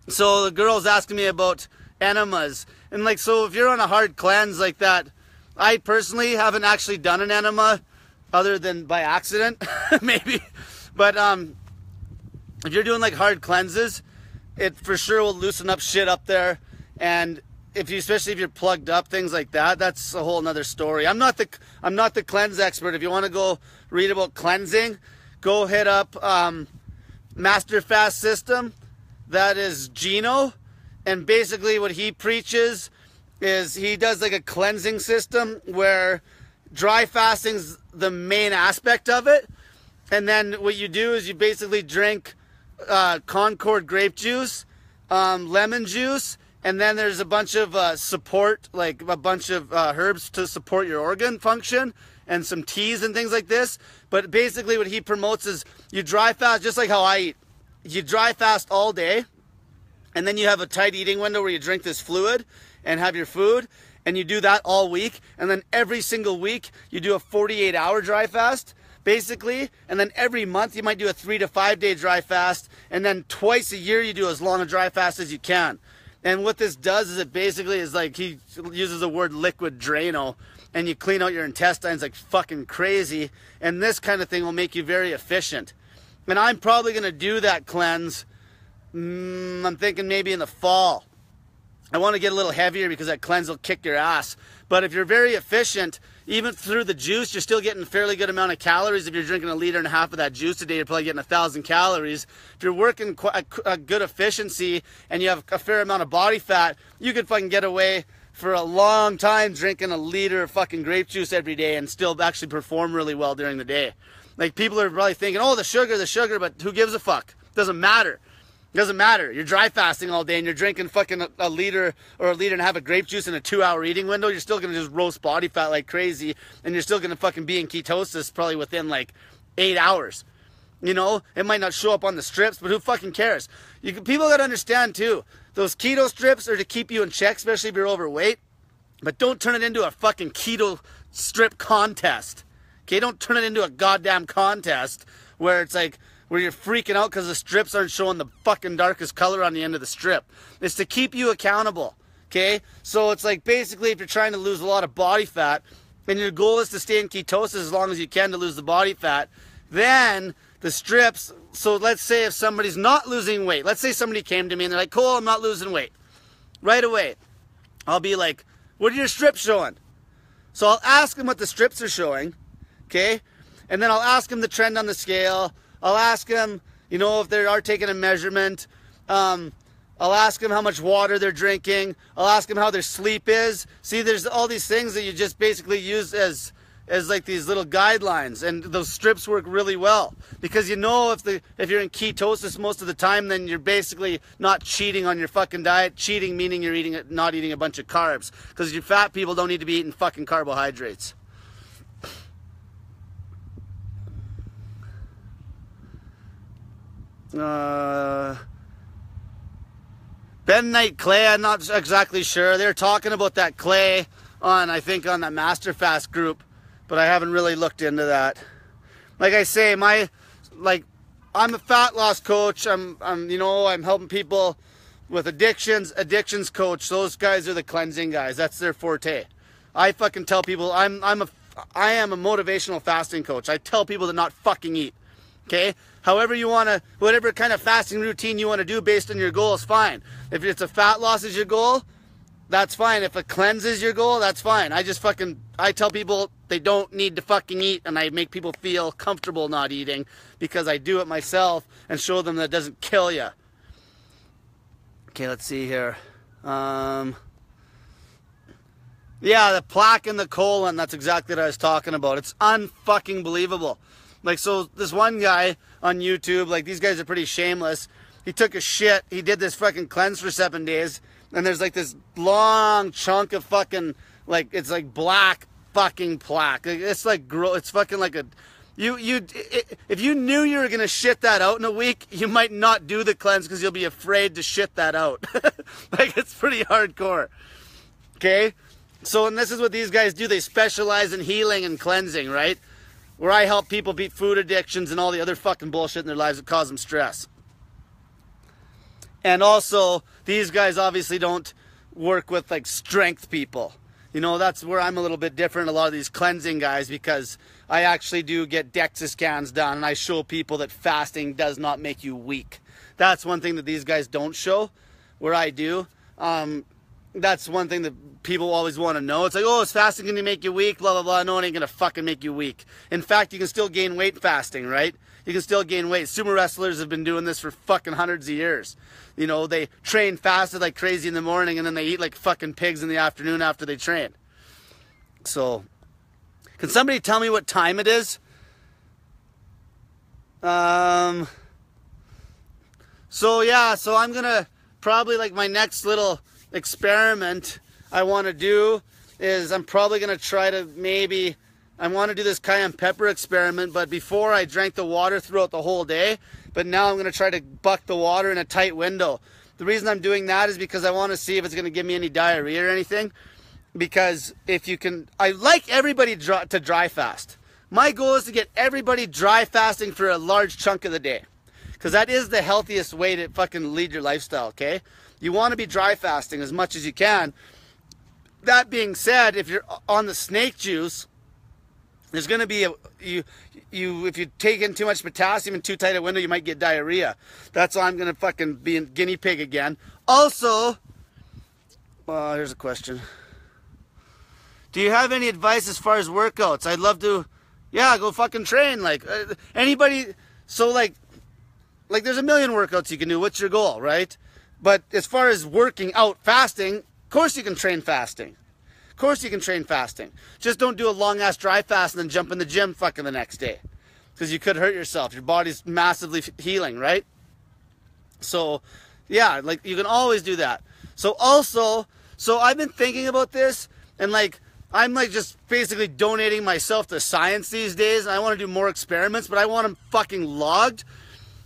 So the girl's asking me about enemas, and like, so if you're on a hard cleanse like that, I personally haven't actually done an enema other than by accident, maybe. But if you're doing like hard cleanses, it for sure will loosen up shit up there. And especially if you're plugged up, things like that, that's a whole nother story. I'm not the cleanse expert. If you want to go read about cleansing, go hit up Master Fast System. That is Gino. And basically what he preaches is he does like a cleansing system where dry fasting's the main aspect of it. And then what you do is you basically drink Concord grape juice, lemon juice, and then there's a bunch of support, like a bunch of herbs to support your organ function, and some teas and things like this. But basically what he promotes is you dry fast just like how I eat. You dry fast all day, and then you have a tight eating window where you drink this fluid and have your food, and you do that all week. And then every single week you do a 48-hour dry fast, basically. And then every month you might do a 3 to 5 day dry fast, and then twice a year you do as long a dry fast as you can. And what this does is it basically is like, he uses the word liquid Drano, and you clean out your intestines like fucking crazy. And this kind of thing will make you very efficient. And I'm probably going to do that cleanse, I'm thinking maybe in the fall. I want to get a little heavier because that cleanse will kick your ass. But if you're very efficient, even through the juice, you're still getting a fairly good amount of calories. If you're drinking 1.5 liters of that juice a day, you're probably getting 1,000 calories. If you're working a good efficiency and you have a fair amount of body fat, you could fucking get away for a long time drinking 1 liter of fucking grape juice every day and still actually perform really well during the day. Like, people are probably thinking, oh, the sugar, but who gives a fuck? Doesn't matter. Doesn't matter. You're dry fasting all day and you're drinking fucking 1 liter or 1.5 liters of grape juice in a 2-hour eating window. You're still going to just roast body fat like crazy, and you're still going to fucking be in ketosis probably within like 8 hours. You know, it might not show up on the strips, but who fucking cares? People got to understand too, those keto strips are to keep you in check, especially if you're overweight, but don't turn it into a fucking keto strip contest. Okay, don't turn it into a goddamn contest where it's like, where you're freaking out because the strips aren't showing the fucking darkest color on the end of the strip. It's to keep you accountable, okay? So it's like, basically, if you're trying to lose a lot of body fat and your goal is to stay in ketosis as long as you can to lose the body fat, then the strips, so let's say if somebody's not losing weight, let's say somebody came to me and they're like, Cole, I'm not losing weight. Right away, I'll be like, what are your strips showing? So I'll ask them what the strips are showing, okay? And then I'll ask them the trend on the scale. I'll ask them, you know, if they are taking a measurement. I'll ask them how much water they're drinking. I'll ask them how their sleep is. See, there's all these things that you just basically use as as like these little guidelines, and those strips work really well because you know if you're in ketosis most of the time, then you're basically not cheating on your fucking diet. Cheating meaning you're not eating a bunch of carbs, because you fat people don't need to be eating fucking carbohydrates. Bentonite clay, I'm not exactly sure. They're talking about that clay I think on that Master Fast group, but I haven't really looked into that. Like I say, I'm a fat loss coach. I'm helping people with addictions coach. Those guys are the cleansing guys. That's their forte. I fucking tell people I am a motivational fasting coach. I tell people to not fucking eat. Okay? However you want to, whatever kind of fasting routine you want to do based on your goal is fine. If it's a fat loss is your goal, that's fine. If a cleanse is your goal, that's fine. I tell people they don't need to fucking eat, and I make people feel comfortable not eating because I do it myself and show them that it doesn't kill you. Okay, let's see here. Yeah, the plaque in the colon, that's exactly what I was talking about. It's unfucking believable. Like, so this one guy on YouTube, like, these guys are pretty shameless. He took a shit. He did this fucking cleanse for 7 days. And there's like this long chunk of fucking, like, it's like black fucking plaque. It's like, it's fucking like a, if you knew you were going to shit that out in a week, you might not do the cleanse because you'll be afraid to shit that out. Like, it's pretty hardcore. Okay? So, and this is what these guys do. They specialize in healing and cleansing, right? Where I help people beat food addictions and all the other fucking bullshit in their lives that cause them stress. And also, these guys obviously don't work with like strength people. You know, that's where I'm a little bit different, a lot of these cleansing guys, because I actually do get DEXA scans done and I show people that fasting does not make you weak. That's one thing that these guys don't show, where I do. That's one thing that people always want to know. It's like, oh, is fasting going to make you weak? Blah, blah, blah. No, it ain't going to fucking make you weak. In fact, you can still gain weight fasting, right? You can still gain weight. Sumo wrestlers have been doing this for fucking hundreds of years. You know, they train fasted like crazy in the morning and then they eat like fucking pigs in the afternoon after they train. So, can somebody tell me what time it is? So yeah, so I'm going to probably, like, my next little experiment I want to do is I'm probably going to try to I want to do this cayenne pepper experiment, but before I drank the water throughout the whole day, but now I'm going to try to buck the water in a tight window. The reason I'm doing that is because I want to see if it's going to give me any diarrhea or anything, because if you can, I like everybody to dry fast. My goal is to get everybody dry fasting for a large chunk of the day, because that is the healthiest way to fucking lead your lifestyle, okay? You want to be dry fasting as much as you can. That being said, if you're on the snake juice, there's going to be if you take in too much potassium in too tight a window, you might get diarrhea. That's why I'm going to fucking be a guinea pig again. Also, here's a question. Do you have any advice as far as workouts? I'd love to, yeah, go fucking train. Like, anybody, so like there's a million workouts you can do. What's your goal, right? But as far as working out fasting, of course you can train fasting. Of course you can train fasting. Just don't do a long-ass dry fast and then jump in the gym fucking the next day, because you could hurt yourself. Your body's massively healing, right? So, yeah, like, you can always do that. So also, I've been thinking about this, and like, I'm like just basically donating myself to science these days, and I want to do more experiments, but I want them fucking logged.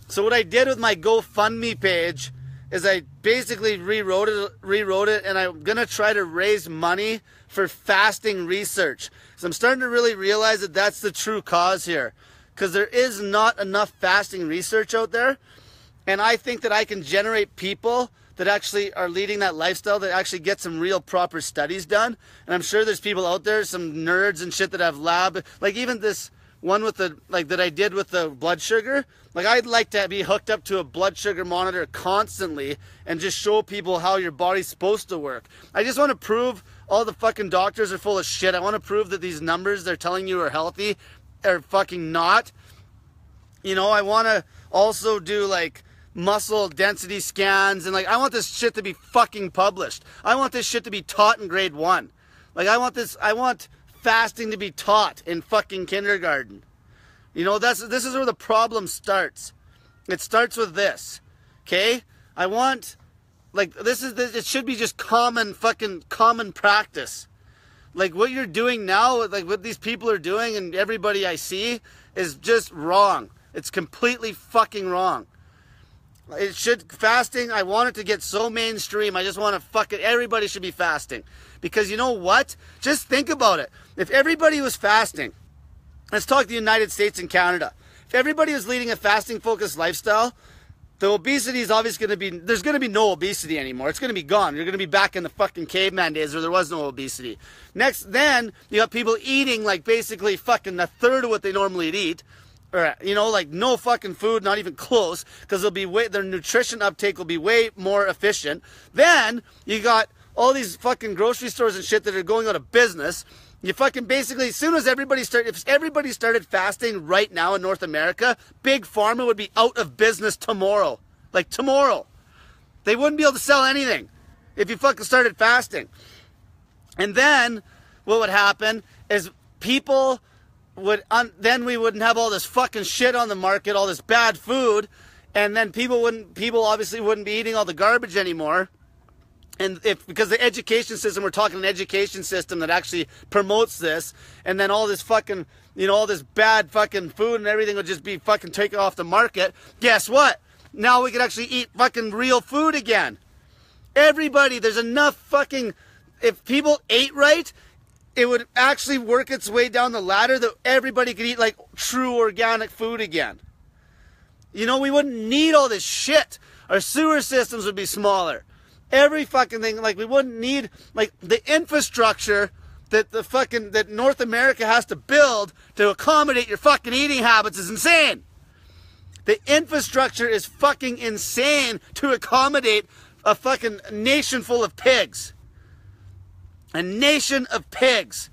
So what I did with my GoFundMe page is I basically rewrote it, and I'm going to try to raise money for fasting research. So I'm starting to really realize that that's the true cause here, because there is not enough fasting research out there, and I think that I can generate people that actually are leading that lifestyle, that actually get some real proper studies done. And I'm sure there's people out there, some nerds and shit, that have lab, like even this one with the, like, that I did with the blood sugar. Like, I'd like to be hooked up to a blood sugar monitor constantly and just show people how your body's supposed to work. I just want to prove all the fucking doctors are full of shit. I want to prove that these numbers they're telling you are healthy are fucking not. You know, I want to also do like muscle density scans, and like, I want this shit to be fucking published. I want this shit to be taught in grade 1. Like, I want fasting to be taught in fucking kindergarten. You know, this is where the problem starts. It starts with this, okay? I want, like, it should be just common practice. Like, what you're doing now, like what these people are doing and everybody I see is just wrong. It's completely fucking wrong. Fasting, I want it to get so mainstream. I just want to everybody should be fasting. Because you know what? Just think about it. If everybody was fasting, let's talk the United States and Canada. If everybody was leading a fasting-focused lifestyle, the obesity is obviously going to be, there's going to be no obesity anymore. It's going to be gone. You're going to be back in the fucking caveman days where there was no obesity. Then you have people eating like basically fucking a third of what they normally eat. Or, you know, like no fucking food, not even close, because their nutrition uptake will be way more efficient. Then you got all these fucking grocery stores and shit that are going out of business. You fucking basically, as soon as if everybody started fasting right now in North America, Big Pharma would be out of business tomorrow. Like tomorrow. They wouldn't be able to sell anything if you fucking started fasting. And then what would happen is people then we wouldn't have all this fucking shit on the market, all this bad food, and then people obviously wouldn't be eating all the garbage anymore. And because the education system, we're talking an education system that actually promotes this, and then all this fucking, you know, all this bad fucking food and everything would just be fucking taken off the market. Guess what? Now we can actually eat fucking real food again. Everybody, there's enough fucking, if people ate right, it would actually work its way down the ladder that everybody could eat like true organic food again. You know, we wouldn't need all this shit. Our sewer systems would be smaller. Every fucking thing, like we wouldn't need, like the infrastructure that North America has to build to accommodate your fucking eating habits is insane. The infrastructure is fucking insane to accommodate a fucking nation full of pigs. A nation of pigs.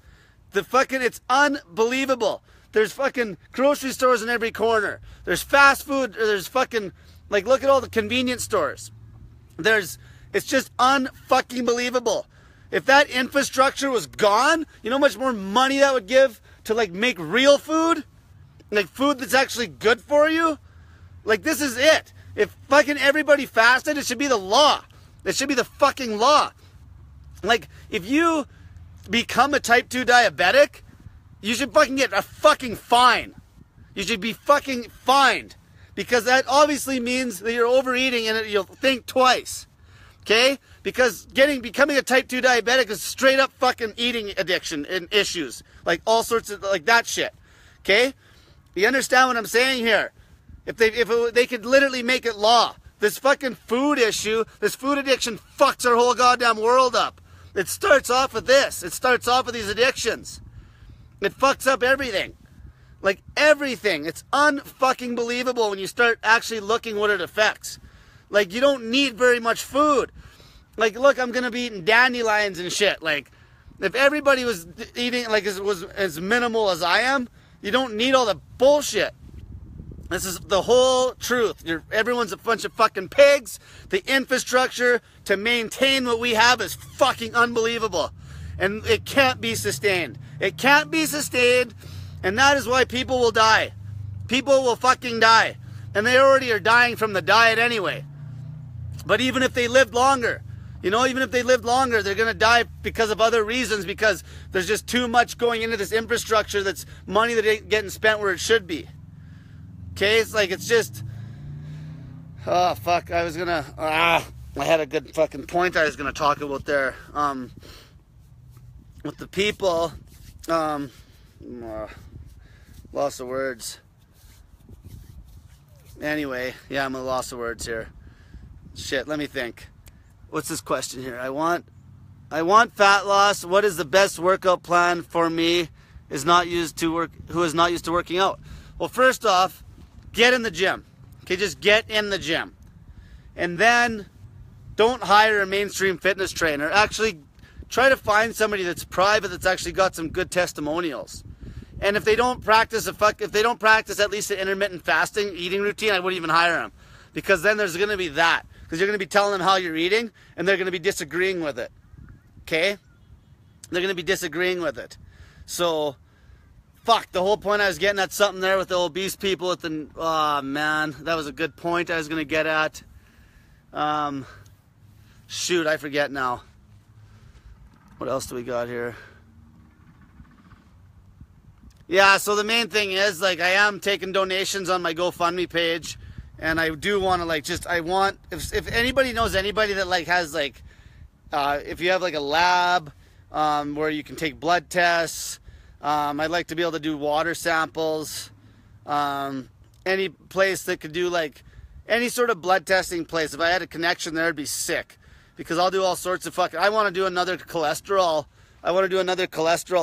It's unbelievable. There's fucking grocery stores in every corner. There's fast food, or there's fucking, like, look at all the convenience stores. It's just unfucking believable. If that infrastructure was gone, you know how much more money that would give to, like, make real food? Like, food that's actually good for you? Like, this is it. If fucking everybody fasted, it should be the law. It should be the fucking law. Like, if you become a type 2 diabetic, you should fucking get a fucking fine. You should be fucking fined. Because that obviously means that you're overeating and you'll think twice. Okay? Because becoming a type 2 diabetic is straight up fucking eating addiction and issues. Like all sorts of, like that shit. Okay? You understand what I'm saying here? If they could literally make it law. This fucking food issue, this food addiction fucks our whole goddamn world up. It starts off with this. It starts off with these addictions. It fucks up everything. Like everything. It's unfucking believable when you start actually looking what it affects. Like you don't need very much food. Like look, I'm gonna be eating dandelions and shit. Like if everybody was eating like was as minimal as I am, you don't need all the bullshit. This is the whole truth. Everyone's a bunch of fucking pigs. The infrastructure to maintain what we have is fucking unbelievable. And it can't be sustained. It can't be sustained. And that is why people will die. People will fucking die. And they already are dying from the diet anyway. But even if they lived longer, you know, even if they lived longer, they're going to die because of other reasons. Because there's just too much going into this infrastructure that's money that ain't getting spent where it should be. Okay, it's like, it's just, oh, fuck, I had a good fucking point I was going to talk about there, with the people, lost of words, anyway, yeah, I'm a loss of words here, shit, let me think, what's this question here, I want fat loss, what is the best workout plan for me, who is not used to working out? Well, first off, get in the gym. Okay, just get in the gym. And then don't hire a mainstream fitness trainer. Actually, try to find somebody that's private that's actually got some good testimonials. And if they don't practice at least an intermittent fasting eating routine, I wouldn't even hire them. Because then there's going to be that. Because you're going to be telling them how you're eating and they're going to be disagreeing with it. Okay? They're going to be disagreeing with it. So, fuck, the whole point I was getting at something there with the obese people with the, oh man, that was a good point I was going to get at. Shoot, I forget now. What else do we got here? Yeah, so the main thing is, like, I am taking donations on my GoFundMe page, and I do want to, like, if anybody knows anybody that, like, has, like, if you have, like, a lab where you can take blood tests, I'd like to be able to do water samples, any place that could do, like, any sort of blood testing place. If I had a connection there, it'd be sick, because I'll do all sorts of fucking, I want to do another cholesterol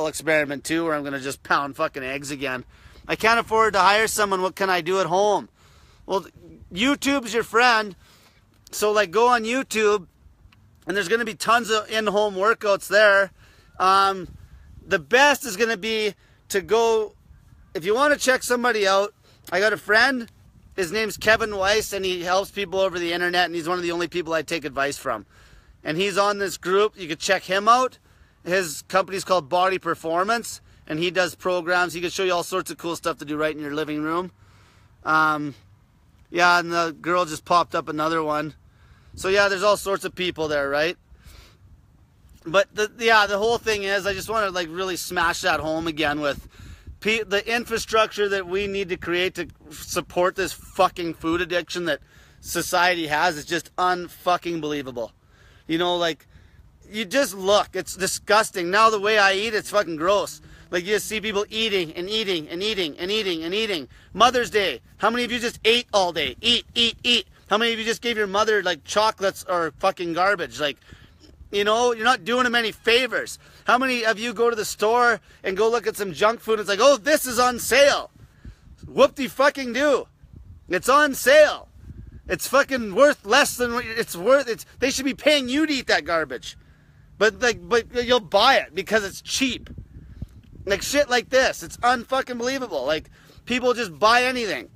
experiment too, where I'm going to just pound fucking eggs again. I can't afford to hire someone. What can I do at home? Well, YouTube's your friend. So, like, go on YouTube, and there's going to be tons of in-home workouts there. The best is going to be to go, if you want to check somebody out, I got a friend, his name's Kevin Weiss, and he helps people over the internet, and he's one of the only people I take advice from. And he's on this group. You could check him out. His company's called Body Performance, and he does programs. He can show you all sorts of cool stuff to do right in your living room. Yeah, and the girl just popped up another one. So yeah, there's all sorts of people there, right? But the whole thing is, I just want to, like, really smash that home again with the infrastructure that we need to create to support this fucking food addiction that society has is just unfucking believable. You know, like, you just look, it's disgusting. Now the way I eat, it's fucking gross. Like, you just see people eating and eating and eating and eating and eating. Mother's Day, how many of you just ate all day? Eat. How many of you just gave your mother, like, chocolates or fucking garbage? Like, you know, you're not doing them any favors. How many of you go to the store and go look at some junk food and it's like, oh, this is on sale? Whoop-de-fucking do. It's on sale. It's fucking worth less than what it's worth. They should be paying you to eat that garbage. But you'll buy it because it's cheap. Like, shit like this. It's unfucking believable. Like, people just buy anything.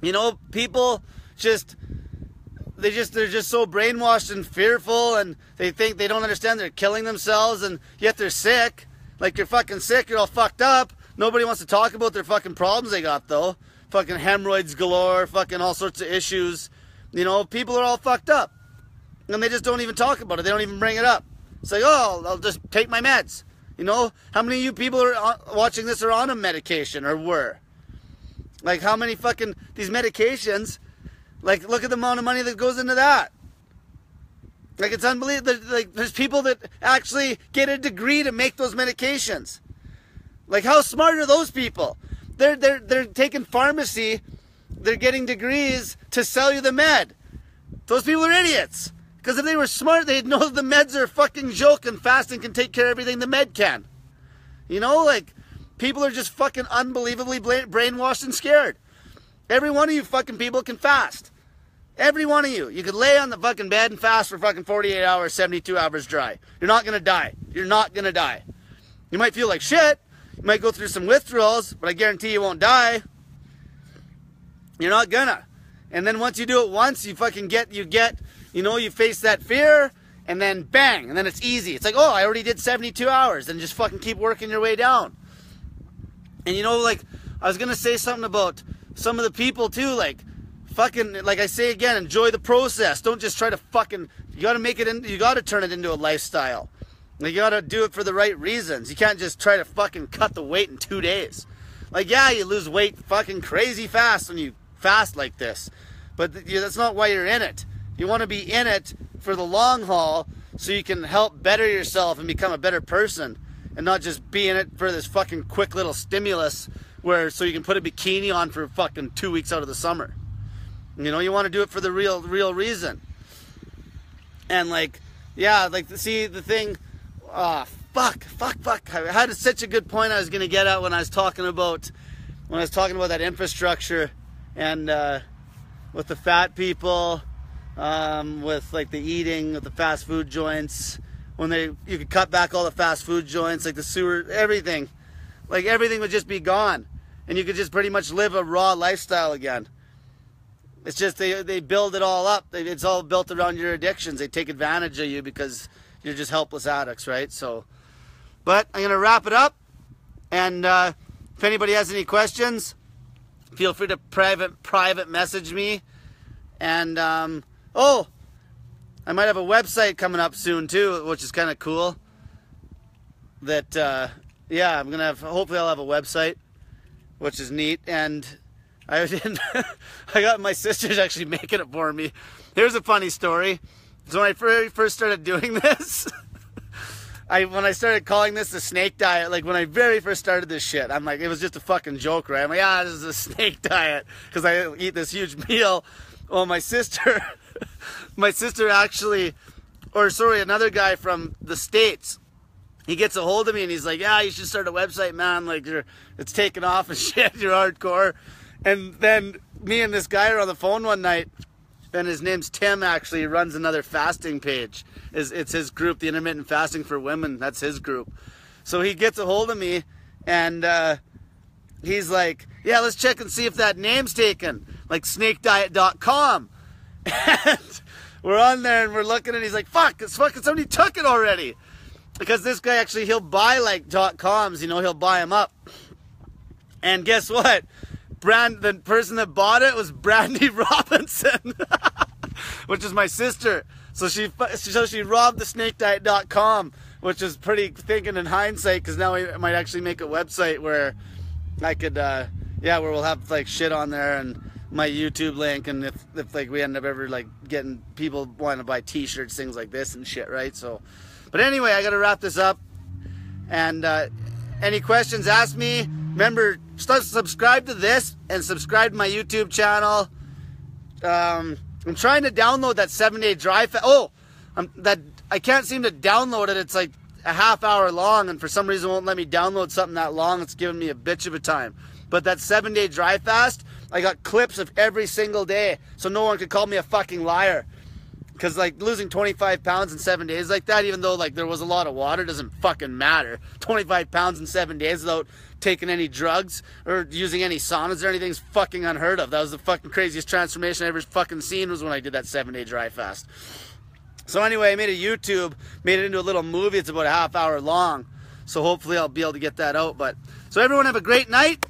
You know, people they're just so brainwashed and fearful, and they think they don't understand they're killing themselves, and yet they're sick. Like, you're fucking sick, you're all fucked up. Nobody wants to talk about their fucking problems they got, though. Fucking hemorrhoids galore, fucking all sorts of issues. You know, people are all fucked up. And they just don't even talk about it. They don't even bring it up. It's like, oh, I'll just take my meds. You know, how many of you people are watching this are on a medication or were? Like, how many fucking, these medications, like, look at the amount of money that goes into that. Like, it's unbelievable. Like, there's people that actually get a degree to make those medications. Like, how smart are those people? They're taking pharmacy, they're getting degrees to sell you the med. Those people are idiots. Because if they were smart, they'd know the meds are a fucking joke and fasting can take care of everything the med can. You know, like, people are just fucking unbelievably brainwashed and scared. Every one of you fucking people can fast. Every one of you. You could lay on the fucking bed and fast for fucking 48 hours, 72 hours dry. You're not going to die. You're not going to die. You might feel like shit. You might go through some withdrawals, but I guarantee you won't die. You're not gonna. And then once you do it once, you fucking you face that fear, and then bang, and then it's easy. It's like, oh, I already did 72 hours, and just fucking keep working your way down. And you know, like, I was gonna say something about some of the people too, like, fucking, like I say again, enjoy the process. Don't just try to fucking, you gotta turn it into a lifestyle. Like, you gotta do it for the right reasons. You can't just try to fucking cut the weight in 2 days. Like, yeah, you lose weight fucking crazy fast when you fast like this. But that's not why you're in it. You want to be in it for the long haul so you can help better yourself and become a better person, and not just be in it for this fucking quick little stimulus so you can put a bikini on for fucking 2 weeks out of the summer. You know, you want to do it for the real reason. And, like, yeah, like, see, the thing, fuck. I had such a good point I was going to get at when I was talking about that infrastructure, and with the fat people, with, like, the eating, with the fast food joints, you could cut back all the fast food joints, like the sewer, everything. Like, everything would just be gone, and you could just pretty much live a raw lifestyle again. It's just they build it all up. It's all built around your addictions. They take advantage of you because you're just helpless addicts, right? So, but I'm going to wrap it up. And if anybody has any questions, feel free to private message me. And oh, I might have a website coming up soon too, which is kind of cool. That yeah, I'm gonna have. Hopefully, I'll have a website, which is neat. And I didn't. I got my sister's actually making it for me. Here's a funny story. So when I first started doing this, when I started calling this the snake diet, like when I very first started this shit, I'm like, it was just a fucking joke, right? I'm like, this is a snake diet because I eat this huge meal. Well, my sister actually, or sorry, another guy from the States, he gets a hold of me and he's like, yeah, you should start a website, man. Like, it's taking off and shit. You're hardcore. And then me and this guy are on the phone one night, and his name's Tim, actually. He runs another fasting page. It's his group, the Intermittent Fasting for Women. That's his group. So he gets a hold of me, and he's like, yeah, let's check and see if that name's taken, like snakediet.com. And we're on there, and we're looking, and he's like, fuck, somebody took it already. Because this guy actually, he'll buy like .coms, you know, he'll buy them up. And guess what? The person that bought it was Brandy Robinson, which is my sister. So she robbed the snakediet.com, which is pretty thinking in hindsight, because now I might actually make a website where I could, where we'll have like shit on there and my YouTube link, and if like we end up ever like getting people wanting to buy t-shirts, things like this and shit, right? So, but anyway, I got to wrap this up. And any questions, ask me. Remember, subscribe to this and subscribe to my YouTube channel. I'm trying to download that 7-day dry fast. I can't seem to download it. It's like a half hour long, and for some reason it won't let me download something that long. It's giving me a bitch of a time. But that 7-day dry fast, I got clips of every single day, so no one could call me a fucking liar. Because like losing 25 pounds in 7 days like that, even though like there was a lot of water, doesn't fucking matter. 25 pounds in 7 days without taking any drugs or using any saunas or anything is fucking unheard of. That was the fucking craziest transformation I ever fucking seen, was when I did that 7-day dry fast. So anyway, I made a YouTube, made it into a little movie. It's about a half hour long. So hopefully I'll be able to get that out. But so everyone have a great night.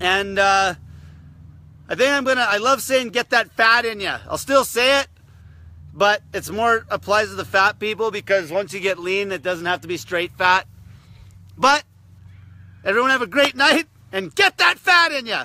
And I think I love saying get that fat in you. I'll still say it, but it's more applies to the fat people, because once you get lean, it doesn't have to be straight fat. But everyone have a great night and get that fat in you.